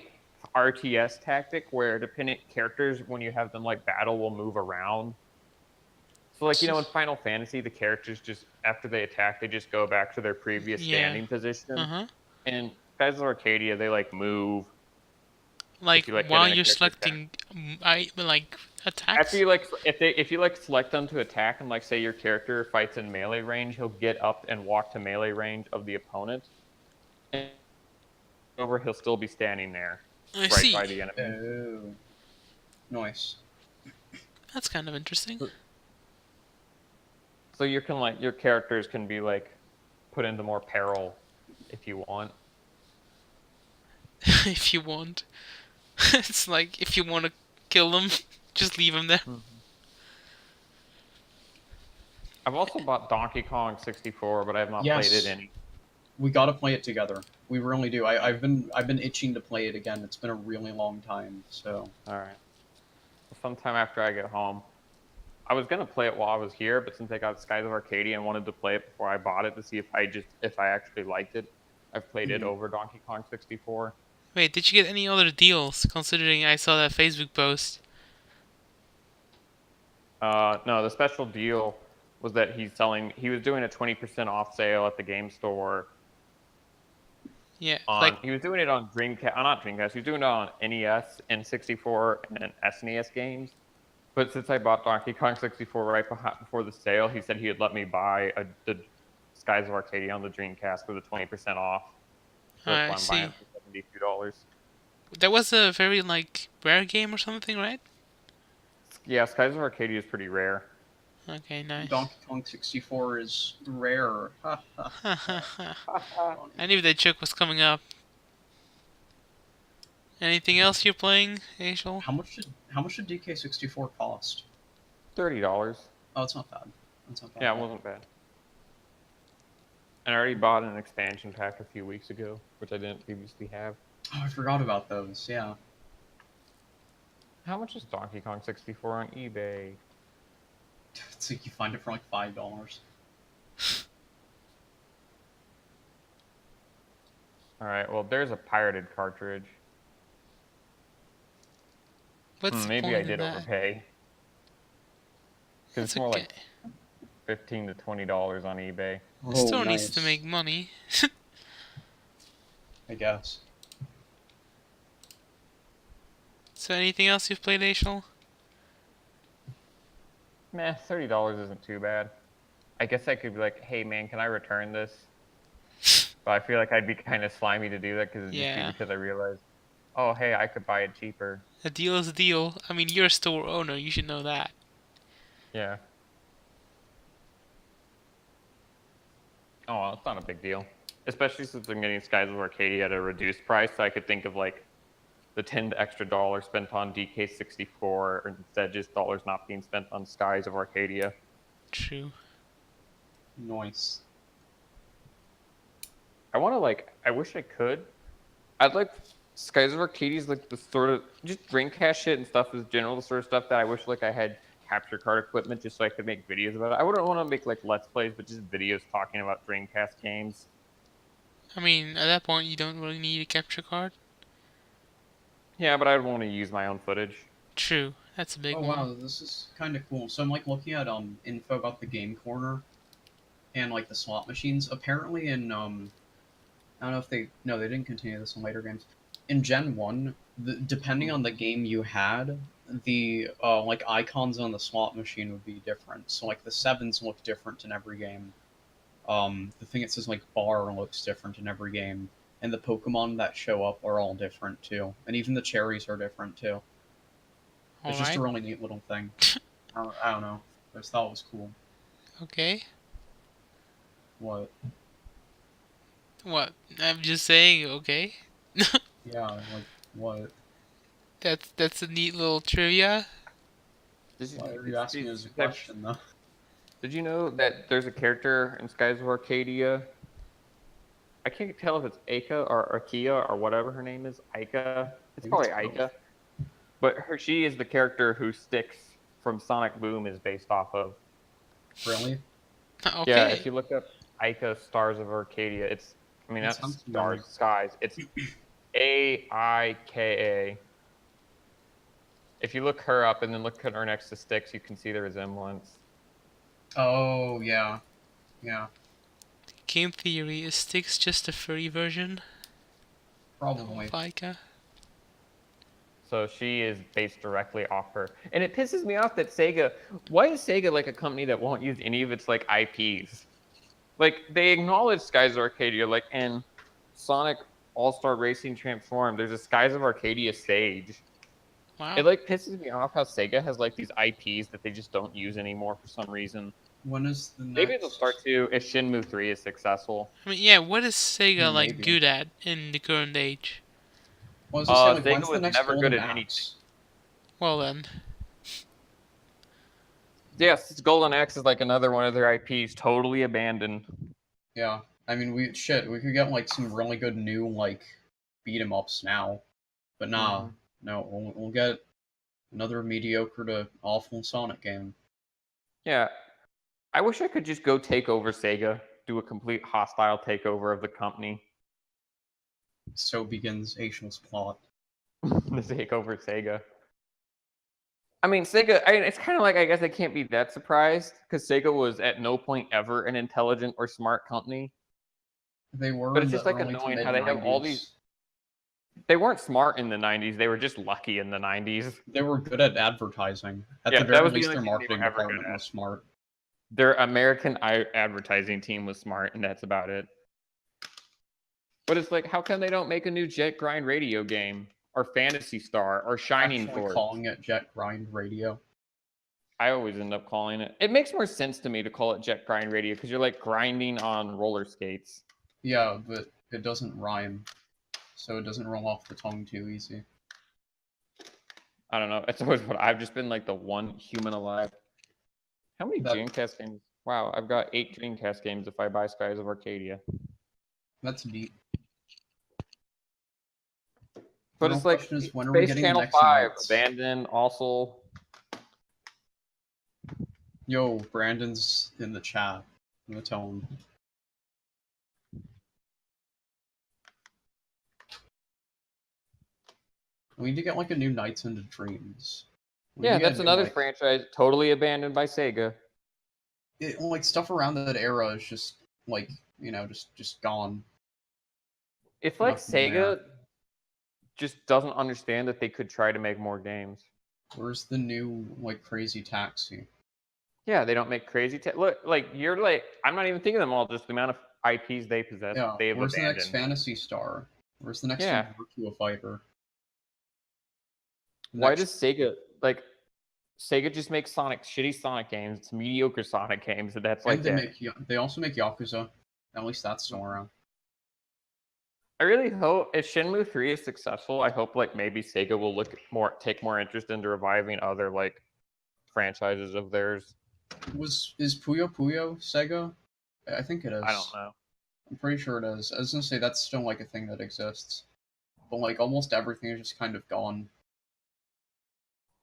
RTS tactic where dependent characters, when you have them like battle, will move around. So like in Final Fantasy, the characters just after they attack, they just go back to their previous Yeah. standing position. Uh-huh. And Skies of Arcadia, they like move. Like If you like while hitting a you're character attack. selecting, like attacks. After you like if you like select them to attack and like say your character fights in melee range, he'll get up and walk to melee range of the opponent. And over, he'll still be standing there, I right see. by the enemy. Oh. Nice. That's kind of interesting. So you can like your characters can be like put into more peril if you want. If you want. It's like if you want to kill them, just leave them there. I've also bought Donkey Kong 64, but I have not played it any. We gotta play it together. We really do. I've been itching to play it again. It's been a really long time. So. All right. Sometime after I get home. I was gonna play it while I was here, but since I got Skies of Arcadia and wanted to play it before I bought it to see if I actually liked it, I've played it over Donkey Kong 64. Wait, did you get any other deals? Considering I saw that Facebook post. No, the special deal was that he was doing a 20% off sale at the game store. Yeah, He was doing it on Dreamcast, not Dreamcast, he was doing it on NES, N64, and SNES games. But since I bought Donkey Kong 64 right before the sale, he said he would let me buy the Skies of Arcadia on the Dreamcast for the 20% off. So that's why I'm see. buying it for $72. That was a very rare game or something, right? Yeah, Skies of Arcadia is pretty rare. Okay, nice. Donkey Kong 64 is rare. I knew that joke was coming up. Anything else you're playing, Ashel? How much did DK64 cost? $30. Oh, it's not bad. It's not bad. Yeah, it wasn't bad. And I already bought an expansion pack a few weeks ago, which I didn't previously have. Oh, I forgot about those. Yeah. How much is Donkey Kong 64 on eBay? It's like you find it for like $5. Alright, well, there's a pirated cartridge. What's the Maybe point I in did that? overpay. Because It's it's more okay. like $15 to $20 on eBay. It still needs to make money. I guess. So anything else you've played, Ashel? Meh, $30 isn't too bad. I guess I could be like, hey man, can I return this? But I feel like I'd be kind of slimy to do that because I realized, oh hey, I could buy it cheaper. A deal is a deal. I mean, you're a store owner. You should know that. Yeah. Oh, well, it's not a big deal. Especially since I'm getting Skies of Arcadia at a reduced price, so I could think of like the $10 extra spent on DK64, or instead just dollars not being spent on Skies of Arcadia. True. Nice. I want to I wish I could. I'd like Skies of Arcadia's like the sort of just Dreamcast shit and stuff is general the sort of stuff that I wish like I had capture card equipment just so I could make videos about it. I wouldn't want to make like Let's Plays, but just videos talking about Dreamcast games. I mean, at that point, you don't really need a capture card. Yeah, but I'd want to use my own footage. True. That's a big one. Oh wow, this is kind of cool. So I'm like looking at info about the game corner and like the slot machines. Apparently in I don't know if they didn't continue this in later games. In Gen 1, depending on the game you had, the like icons on the slot machine would be different. So like the 7s look different in every game. The thing that says like bar looks different in every game. And the Pokemon that show up are all different too. And even the cherries are different too. It's just a really neat little thing. I don't know. I just thought it was cool. Okay. What? What? I'm just saying, okay. Yeah, like, what? That's a neat little trivia. Why are you asking as a question, though? Did you know that there's a character in Skies of Arcadia? I can't tell if it's Aika or Arkia or whatever her name is. Aika. It's probably Aika. But she is the character who Styx from Sonic Boom is based off of. Really? Okay. Yeah, if you look up Aika Stars of Arcadia, not Stars, Skies. It's Aika. If you look her up and then look at her next to Styx, you can see the resemblance. Oh, yeah. Yeah. Game theory, is Styx just a furry version? Probably. Fika? So she is based directly off her. And it pisses me off that Sega... Why is Sega like a company that won't use any of its like IPs? Like, they acknowledge Skies of Arcadia, like in Sonic All-Star Racing Transformed, there's a Skies of Arcadia stage. Wow. It like pisses me off how Sega has like these IPs that they just don't use anymore for some reason. When is the next... Maybe they'll start to if Shenmue 3 is successful. I mean, yeah, what is Sega like Maybe. good at in the current age? Well, I was Sega was never good at anything. Well then. Yes, Golden Axe is like another one of their IPs totally abandoned. Yeah. I mean, we could get like some really good new like beat 'em ups now. But nah. No, we'll get another mediocre to awful Sonic game. Yeah. I wish I could just go take over Sega, do a complete hostile takeover of the company. So begins Ashel's plot. The takeover Sega. I mean, Sega, it's kind of like, I guess I can't be that surprised, because Sega was at no point ever an intelligent or smart company. They were. But it's just like annoying how they have all these... They weren't smart in the 90s, they were just lucky in the 90s. They were good at advertising. At the that very was least, the their only thing marketing they were ever department good at. was smart. Their American advertising team was smart, and that's about it. But it's like, how come they don't make a new Jet Grind Radio game? Or Phantasy Star? Or Shining Force? Calling it Jet Grind Radio. I always end up calling it. It makes more sense to me to call it Jet Grind Radio, because you're like grinding on roller skates. Yeah, but it doesn't rhyme. So it doesn't roll off the tongue too easy. I don't know. It's always what I've just been like the one human alive How many Dreamcast games? Wow, I've got 8 Dreamcast games if I buy Skies of Arcadia. That's neat. But it's like is, when are we Space getting Channel the next 5, Knights? Abandoned, also. Yo, Brandon's in the chat. I'm gonna tell him. We need to get like a new Knights into Dreams. Yeah, that's another franchise totally abandoned by Sega. Like stuff around that era is just like, just gone. It's like Sega just doesn't understand that they could try to make more games. Where's the new like Crazy Taxi? Yeah, they don't make Crazy Look, like you're like I'm not even thinking of them all. Just the amount of IPs they possess. Yeah. They've Where's abandoned. the next Fantasy Star? Where's the next Virtua Fighter? Why does Sega Sega just make shitty Sonic games? It's mediocre Sonic games, and that's like they also make Yakuza. At least that's still around. I really hope if Shenmue 3 is successful, I hope like maybe Sega will take more interest into reviving other like franchises of theirs. Is Puyo Puyo Sega? I think it is. I don't know. I'm pretty sure it is. I was gonna say that's still like a thing that exists, but like almost everything is just kind of gone.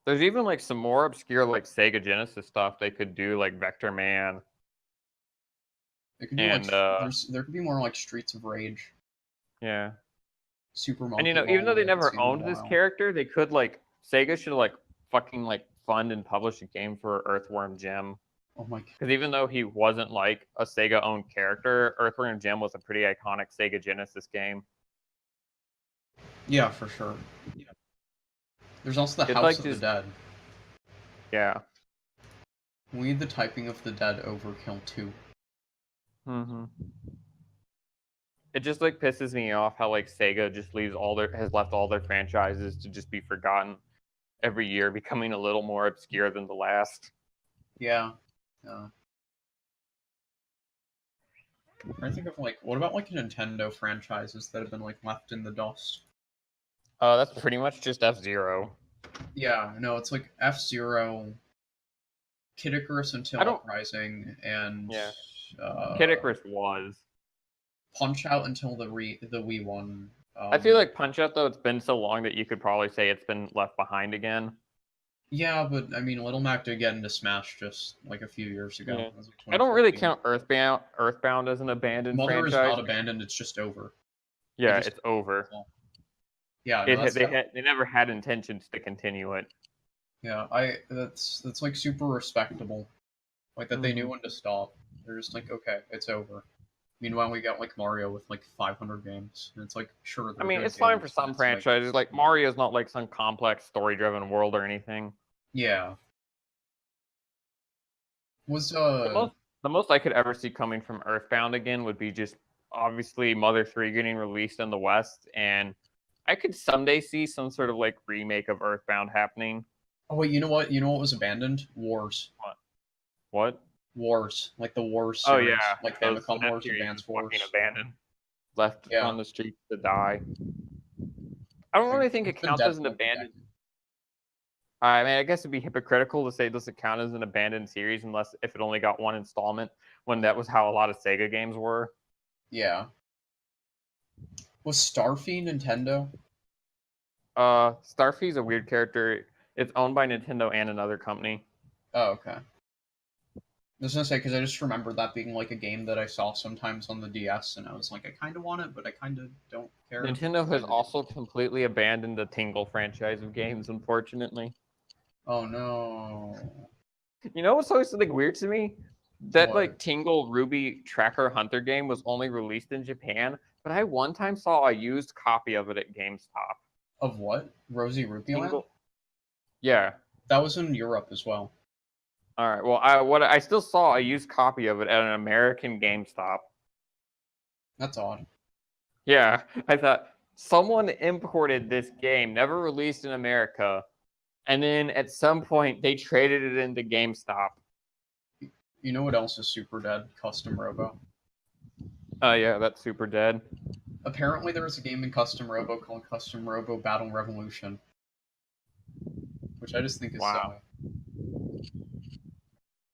There's even like some more obscure like Sega Genesis stuff they could do, like Vector Man. They could do there could be more like Streets of Rage. Yeah. Super Monkey And even though they never owned this character, they could like Sega should like fucking like fund and publish a game for Earthworm Jim. Oh my god. Because even though he wasn't like a Sega owned character, Earthworm Jim was a pretty iconic Sega Genesis game. Yeah, for sure. Yeah. There's also the House of the Dead. Yeah. We need the Typing of the Dead Overkill 2. Mm-hmm. It just like pisses me off how like Sega just has left all their franchises to just be forgotten every year, becoming a little more obscure than the last. Yeah. I think of like, what about like Nintendo franchises that have been like left in the dust? That's pretty much just F-Zero. Yeah, no, it's like F-Zero, Kid Icarus Until Uprising, and Kid Icarus was Punch-Out until the Wii one. I feel like Punch-Out though, it's been so long that you could probably say it's been left behind again. Yeah, but I mean, Little Mac did get into Smash just like a few years ago. Yeah. I don't really count Earthbound as an abandoned franchise. Mother is not abandoned; it's just over. Yeah, it's over. Yeah, they never had intentions to continue it. Yeah, that's like super respectable. Like that they knew when to stop. They're just like, okay, it's over. Meanwhile, we got like Mario with like 500 games, and it's like, sure. I mean, it's fine for some franchises. Like Mario's not like some complex story-driven world or anything. Yeah. The most I could ever see coming from Earthbound again would be just obviously Mother 3 getting released in the West, and I could someday see some sort of like remake of Earthbound happening. Oh wait, you know what? You know what was abandoned? Wars. What? Wars, like the Wars series. Oh yeah, like Famicom Wars, Advance Wars. Abandoned, left on the streets to die. I don't really think it counts as an abandoned. I mean, I guess it'd be hypocritical to say it doesn't count as an abandoned series if it only got one installment, when that was how a lot of Sega games were. Yeah. Was Starfy Nintendo? Starfy's a weird character. It's owned by Nintendo and another company. Oh, okay. I was gonna say, because I just remember that being like a game that I saw sometimes on the DS, and I was like, I kind of want it, but I kind of don't care. Nintendo has also completely abandoned the Tingle franchise of games, unfortunately. Oh no. You know what's always something weird to me? That like Tingle Ruby Tracker Hunter game was only released in Japan, but I one time saw a used copy of it at GameStop. Of what? Rosie Rupee Land? Yeah. That was in Europe as well. All right. Well, I still saw a used copy of it at an American GameStop. That's odd. Yeah, I thought someone imported this game, never released in America, and then at some point they traded it into GameStop. You know what else is super dead? Custom Robo. Oh yeah, that's super dead. Apparently there was a game in Custom Robo called Custom Robo Battle Revolution, which I just think is silly.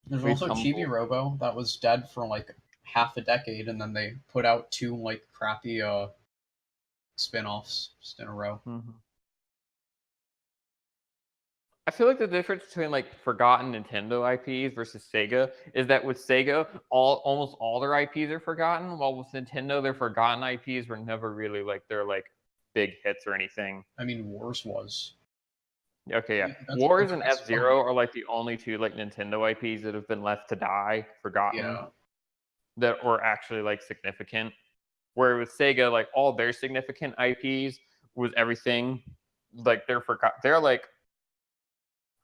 There's also Chibi Robo that was dead for like half a decade, and then they put out 2 like crappy spin-offs just in a row. Mm-hmm. I feel like the difference between like forgotten Nintendo IPs versus Sega is that with Sega, almost all their IPs are forgotten, while with Nintendo, their forgotten IPs were never really like their like big hits or anything. I mean, Wars was. Okay, yeah. Wars and F-Zero are like the only 2 like Nintendo IPs that have been left to die, forgotten, that were actually like significant. Where with Sega, like all their significant IPs was everything like they're like,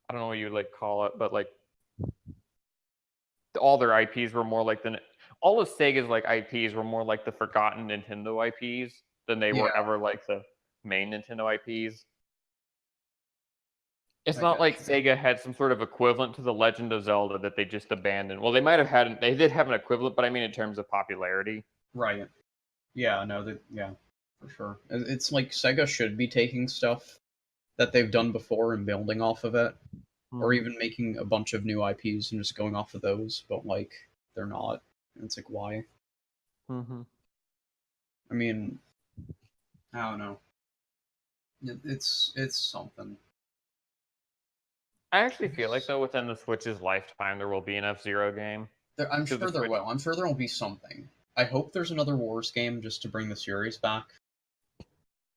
I don't know what you like call it, but like all their IPs were more like all of Sega's like IPs were more like the forgotten Nintendo IPs than they were ever like the main Nintendo IPs. It's not like Sega had some sort of equivalent to The Legend of Zelda that they just abandoned. Well, they did have an equivalent, but I mean in terms of popularity. Right. Yeah, no, for sure. It's like Sega should be taking stuff that they've done before and building off of it, or even making a bunch of new IPs and just going off of those, but like they're not. And it's like, why? Mm-hmm. I mean, I don't know. It's something. I actually feel like though within the Switch's lifetime there will be an F-Zero game. I'm sure there will. I'm sure there will be something. I hope there's another Wars game just to bring the series back.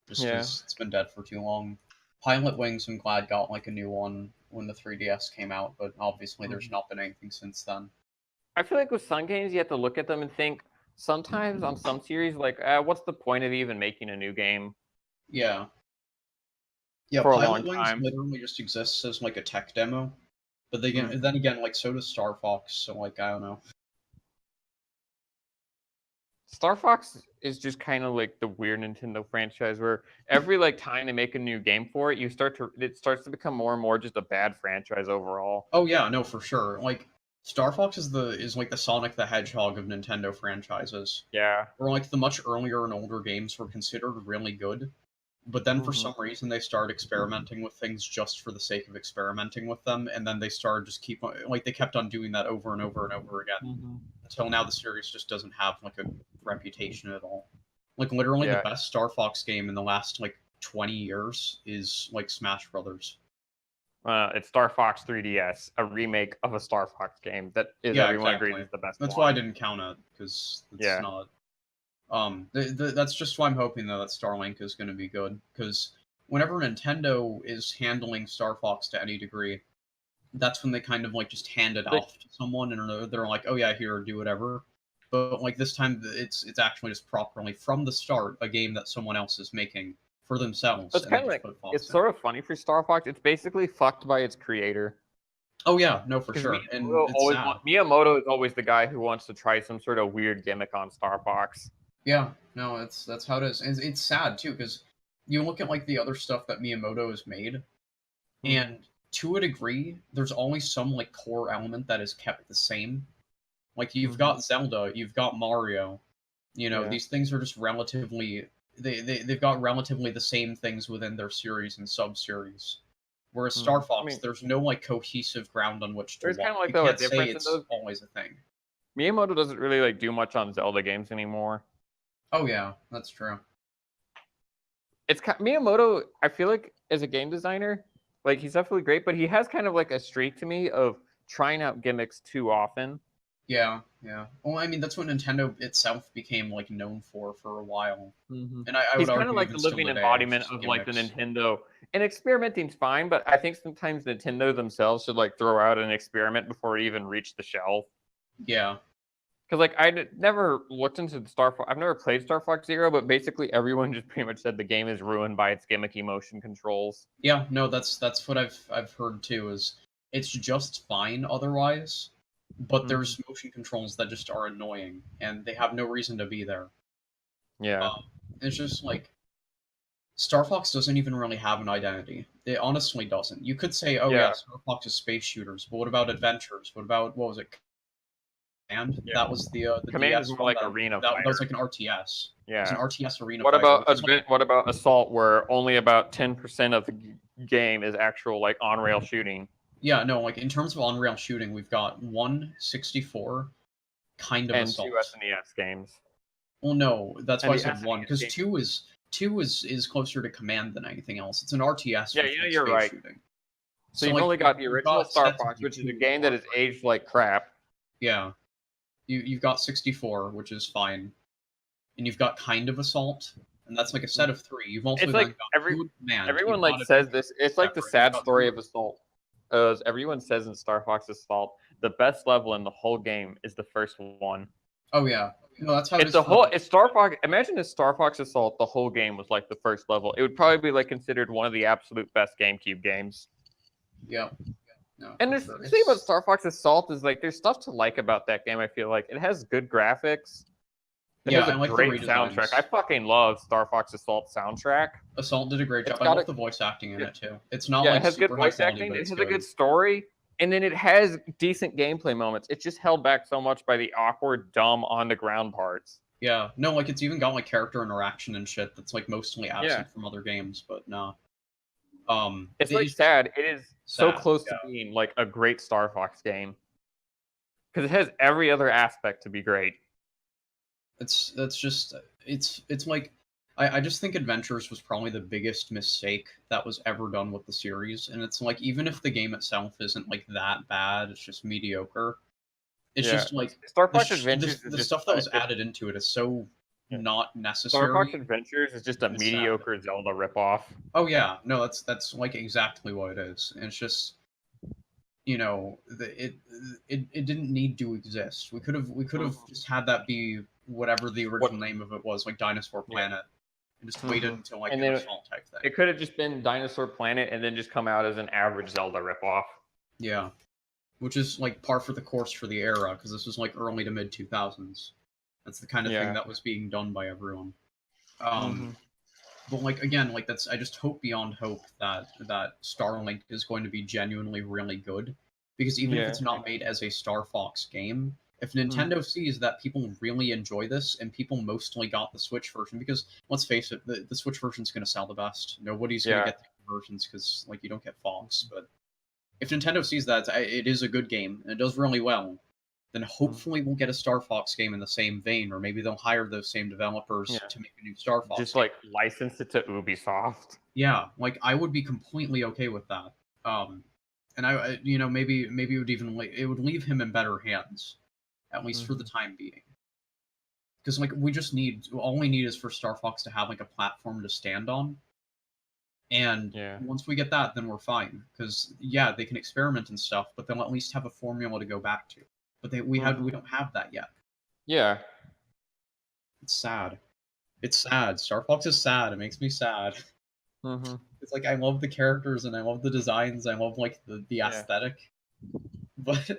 Just because it's been dead for too long. Pilot Wings, I'm glad got like a new one when the 3DS came out, but obviously there's not been anything since then. I feel like with some games you have to look at them and think sometimes on some series like what's the point of even making a new game? Yeah. Yeah, for Pilot a long Wings time. literally just exists as like a tech demo. But then again, like so does Star Fox, so like I don't know. Star Fox is just kind of like the weird Nintendo franchise where every like time they make a new game for it, it starts to become more and more just a bad franchise overall. Oh yeah, no, for sure. Like Star Fox is like the Sonic the Hedgehog of Nintendo franchises. Yeah. Or like the much earlier and older games were considered really good, but then for some reason they started experimenting with things just for the sake of experimenting with them, and then they started just they kept on doing that over and over and over again until now the series just doesn't have like a reputation at all. Like literally the best Star Fox game in the last like 20 years is like Smash Brothers. It's Star Fox 3DS, a remake of a Star Fox game that is everyone agrees is the best. That's why I didn't count it because it's not. That's just why I'm hoping though that Starlink is going to be good, because whenever Nintendo is handling Star Fox to any degree, that's when they kind of like just hand it off to someone and they're like, oh yeah, here, do whatever. But like this time, it's actually just properly from the start a game that someone else is making for themselves. It's kind of like it's sort of funny for Star Fox. It's basically fucked by its creator. Oh yeah, no, for sure. And Miyamoto is always the guy who wants to try some sort of weird gimmick on Star Fox. Yeah, no, that's how it is. And it's sad too because you look at like the other stuff that Miyamoto has made, and to a degree, there's always some like core element that is kept the same. Like you've got Zelda, you've got Mario. You know, these things are just relatively they've got relatively the same things within their series and sub-series. Whereas Star Fox, there's no like cohesive ground on which to walk. There's kind of like you can't a difference say it's in those. Always a thing. Miyamoto doesn't really like do much on Zelda games anymore. Oh yeah, that's true. It's Miyamoto. I feel like as a game designer, like he's definitely great, but he has kind of like a streak to me of trying out gimmicks too often. Yeah. Well, I mean, that's what Nintendo itself became like known for a while. And I would he's argue kind of like the living embodiment of like the Nintendo. And experimenting's fine, but I think sometimes Nintendo themselves should like throw out an experiment before it even reached the shelf. Yeah. Because like I never looked into the Star Fox. I've never played Star Fox Zero, but basically everyone just pretty much said the game is ruined by its gimmicky motion controls. Yeah, no, that's what I've heard too. Is it's just fine otherwise, but there's motion controls that just are annoying, and they have no reason to be there. Yeah, it's just like Star Fox doesn't even really have an identity. It honestly doesn't. You could say, oh yeah, Star Fox is space shooters, but what about adventures? What was it? And that was the Command DS is more like arena. That was like an RTS. Yeah, it was an RTS arena. What about Assault, where only about 10% of the game is actual like on rail shooting? Yeah, no, like in terms of on-rail shooting, we've got 164 kind of and assault. 2 SNES games. Well, no, that's And why I the said 1, because SNES 2 is closer to command than anything else. It's an RTS Yeah, with yeah, like, you're space right. shooting. So you've like, only got the you've original got Star sets of Fox, which is a 2 game that has right? aged like crap. Yeah, you've got 64, which is fine, and you've got kind of assault, and that's like a set of 3. You've also It's then like got 2 command. everyone You've like got a says this. It's like the separate. You've sad got story 2 of Assault. As everyone says in Star Fox Assault, the best level in the whole game is the first one. Oh yeah, no, that's how it It's is the for whole. all- It's Star Fox. Imagine if Star Fox Assault, the whole game was like the first level. It would probably be like considered one of the absolute best GameCube games. Yeah. No, And for there's sure. the thing about Star Fox Assault is like there's stuff to like about that game. I feel like it has good graphics. It Yeah, has a I like the great soundtrack. I redesigns. fucking love Star Fox Assault soundtrack. Assault did a great It's job. I got love a the voice acting in yeah, it too. It's not yeah, like it has good super high voice quality, acting. but It it's has a good. good story, and then it has decent gameplay moments. It's just held back so much by the awkward, dumb, on the ground parts. Yeah, no, like it's even got like character interaction and shit that's like mostly Yeah, absent from other games, but no. it's like sad. It is so sad, close yeah. to being like a great Star Fox game because it has every other aspect to be great. It's like I just think Adventures was probably the biggest mistake that was ever done with the series, and it's like even if the game itself isn't like that bad, it's just mediocre. It's Yeah, just like Star Fox Adventures the is just stuff that was added into it is so yeah. not Star Fox necessary. Adventures is just a It's sad. mediocre Zelda ripoff. Oh yeah, no, that's like exactly what it is. And it's just it didn't need to exist. We could have just had that be whatever the original name of it was, like Dinosaur Planet, and just waited until like an assault type thing. It could have just been Dinosaur Planet and then just come out as an average Zelda ripoff. Yeah, which is like par for the course for the era because this was like early to mid 2000s. That's the kind of thing that was being done by everyone. But like again, like that's I just hope beyond hope that Starlink is going to be genuinely really good, because even if it's not made as a Star Fox game, if Nintendo sees that people really enjoy this and people mostly got the Switch version, because let's face it, the Switch version is going to sell the best. Nobody's going to get the versions because like you don't get Fox. But if Nintendo sees that it is a good game and it does really well, then hopefully we'll get a Star Fox game in the same vein, or maybe they'll hire those same developers to make a new Star Fox. Just like license it to Ubisoft. Yeah, like I would be completely okay with that. And I maybe it would even it would leave him in better hands, at least for the time being. Because like all we need is for Star Fox to have like a platform to stand on. And once we get that, then we're fine. Because they can experiment and stuff, but they'll at least have a formula to go back to. But we don't have that yet. Yeah. It's sad. It's sad. Star Fox is sad. It makes me sad. It's like I love the characters and I love the designs. I love like the aesthetic,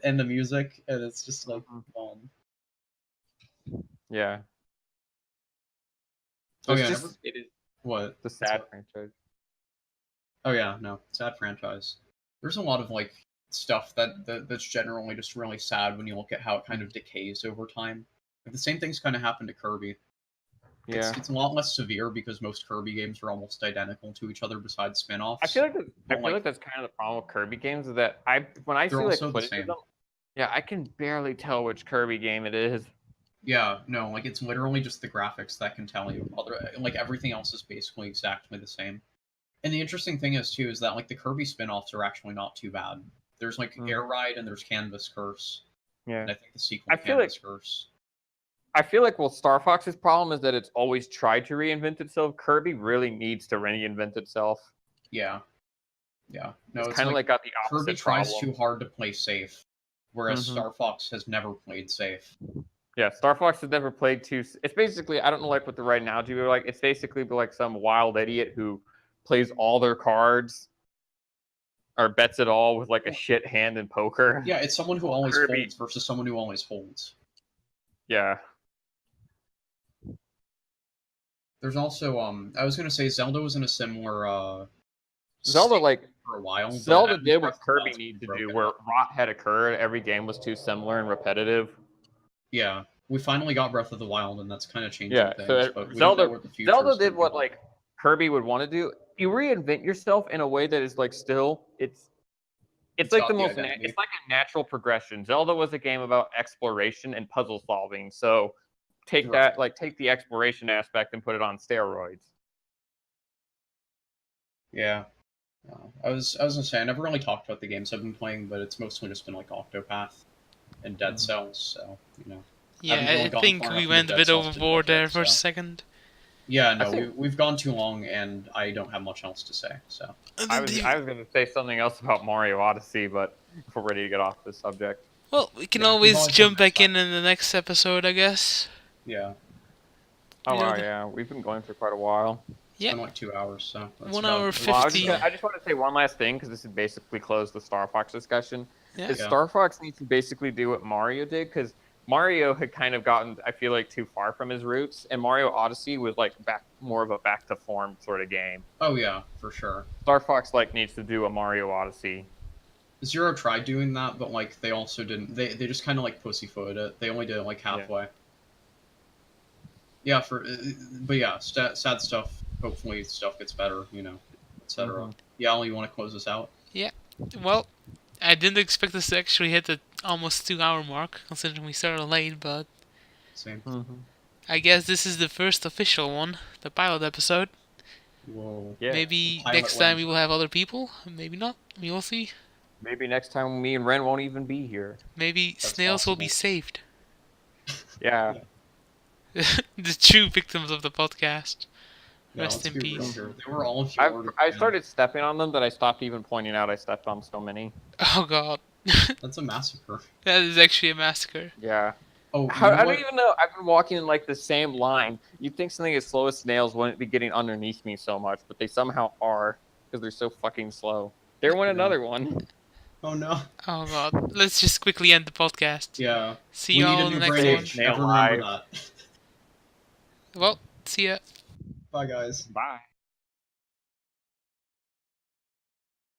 and the music, and it's just like fun. Yeah. It is what the sad franchise. Oh yeah, no, sad franchise. There's a lot of like stuff that's generally just really sad when you look at how it kind of decays over time. Like, the same things kind of happen to Kirby. Yeah, it's a lot less severe because most Kirby games are almost identical to each other besides spin-offs. I feel like that's kind of the problem with Kirby games, is that when I see like footage of them, I can barely tell which Kirby game it is. Yeah, no, like it's literally just the graphics that can tell you. Like everything else is basically exactly the same. And the interesting thing is too is that like the Kirby spin-offs are actually not too bad. There's like Air Ride and there's Canvas Curse. Yeah, and I think the sequel Canvas Curse. I feel like Star Fox's problem is that it's always tried to reinvent itself. Kirby really needs to reinvent itself. Yeah. No, it's kind of like got the opposite Kirby tries problem. too hard to play safe, whereas Star Fox has never played safe. Yeah, Star Fox has never played too. It's basically, I don't know like what the right analogy would be like. It's basically like some wild idiot who plays all their cards or bets it all with like a shit hand in poker. Yeah, it's someone who always folds versus someone who always holds. Yeah. There's also I was gonna say Zelda was in a similar Zelda like for a while. Zelda did what Kirby needed to do, where rot had occurred. Every game was too similar and repetitive. Yeah, we finally got Breath of the Wild, and that's kind of changing things. So but Zelda did what like Kirby would want to do. You reinvent yourself in a way that is like still It's like got the the most. identity. It's like a natural progression. Zelda was a game about exploration and puzzle solving. So take that, like take the exploration aspect and put it on steroids. Yeah. I was gonna say I never really talked about the games I've been playing, but it's mostly just been like Octopath and Dead Cells. So Yeah, I gone think far we enough went into a Dead bit Cells to overboard judge there it, for a so. second. Yeah, no, think... we've gone too long, and I don't have much else to say. So I was going to say something else about Mario Odyssey, but if we're ready to get off this subject. Well, we can Yeah, always jump back in the next episode, I guess. Yeah. Oh, wow, yeah. We've been going for quite a while. It's been like 2 hours, so that's 1 hour 50. Well, I just want to say one last thing, because this would basically close the Star Fox discussion. Yeah. Star Fox needs to basically do what Mario did, because Mario had kind of gotten, I feel like, too far from his roots, and Mario Odyssey was like more of a back to form sort of game. Oh yeah, for sure. Star Fox needs to do a Mario Odyssey. Zero tried doing that, but like they also didn't. They just kind of like pussyfooted it. They only did it like halfway. Yeah, but yeah, sad stuff. Hopefully stuff gets better, etc. Yal, you want to close this out? Yeah. Well, I didn't expect us to actually hit the almost 2 hour mark, considering we started late, but same. I guess this is the first official one, the pilot episode. Whoa. Yeah. Maybe next time we will have other people. Maybe not. We will see. Maybe next time me and Ren won't even be here. Maybe snails will be saved. Yeah. The true victims of the podcast. Yeah, Rest in peace. They were all I started stepping on them, that I stopped even pointing out I stepped on so many. Oh god. That's a massacre. That is actually a massacre. Yeah. Oh, I don't even know. I've been walking in like the same line. You'd think something as slow as snails wouldn't be getting underneath me so much, but they somehow are, because they're so fucking slow. There went another one. Oh no. Oh god. Let's just quickly end the podcast. Yeah. See you all in the next one. Never remember that. Well, see ya. Bye guys. Bye.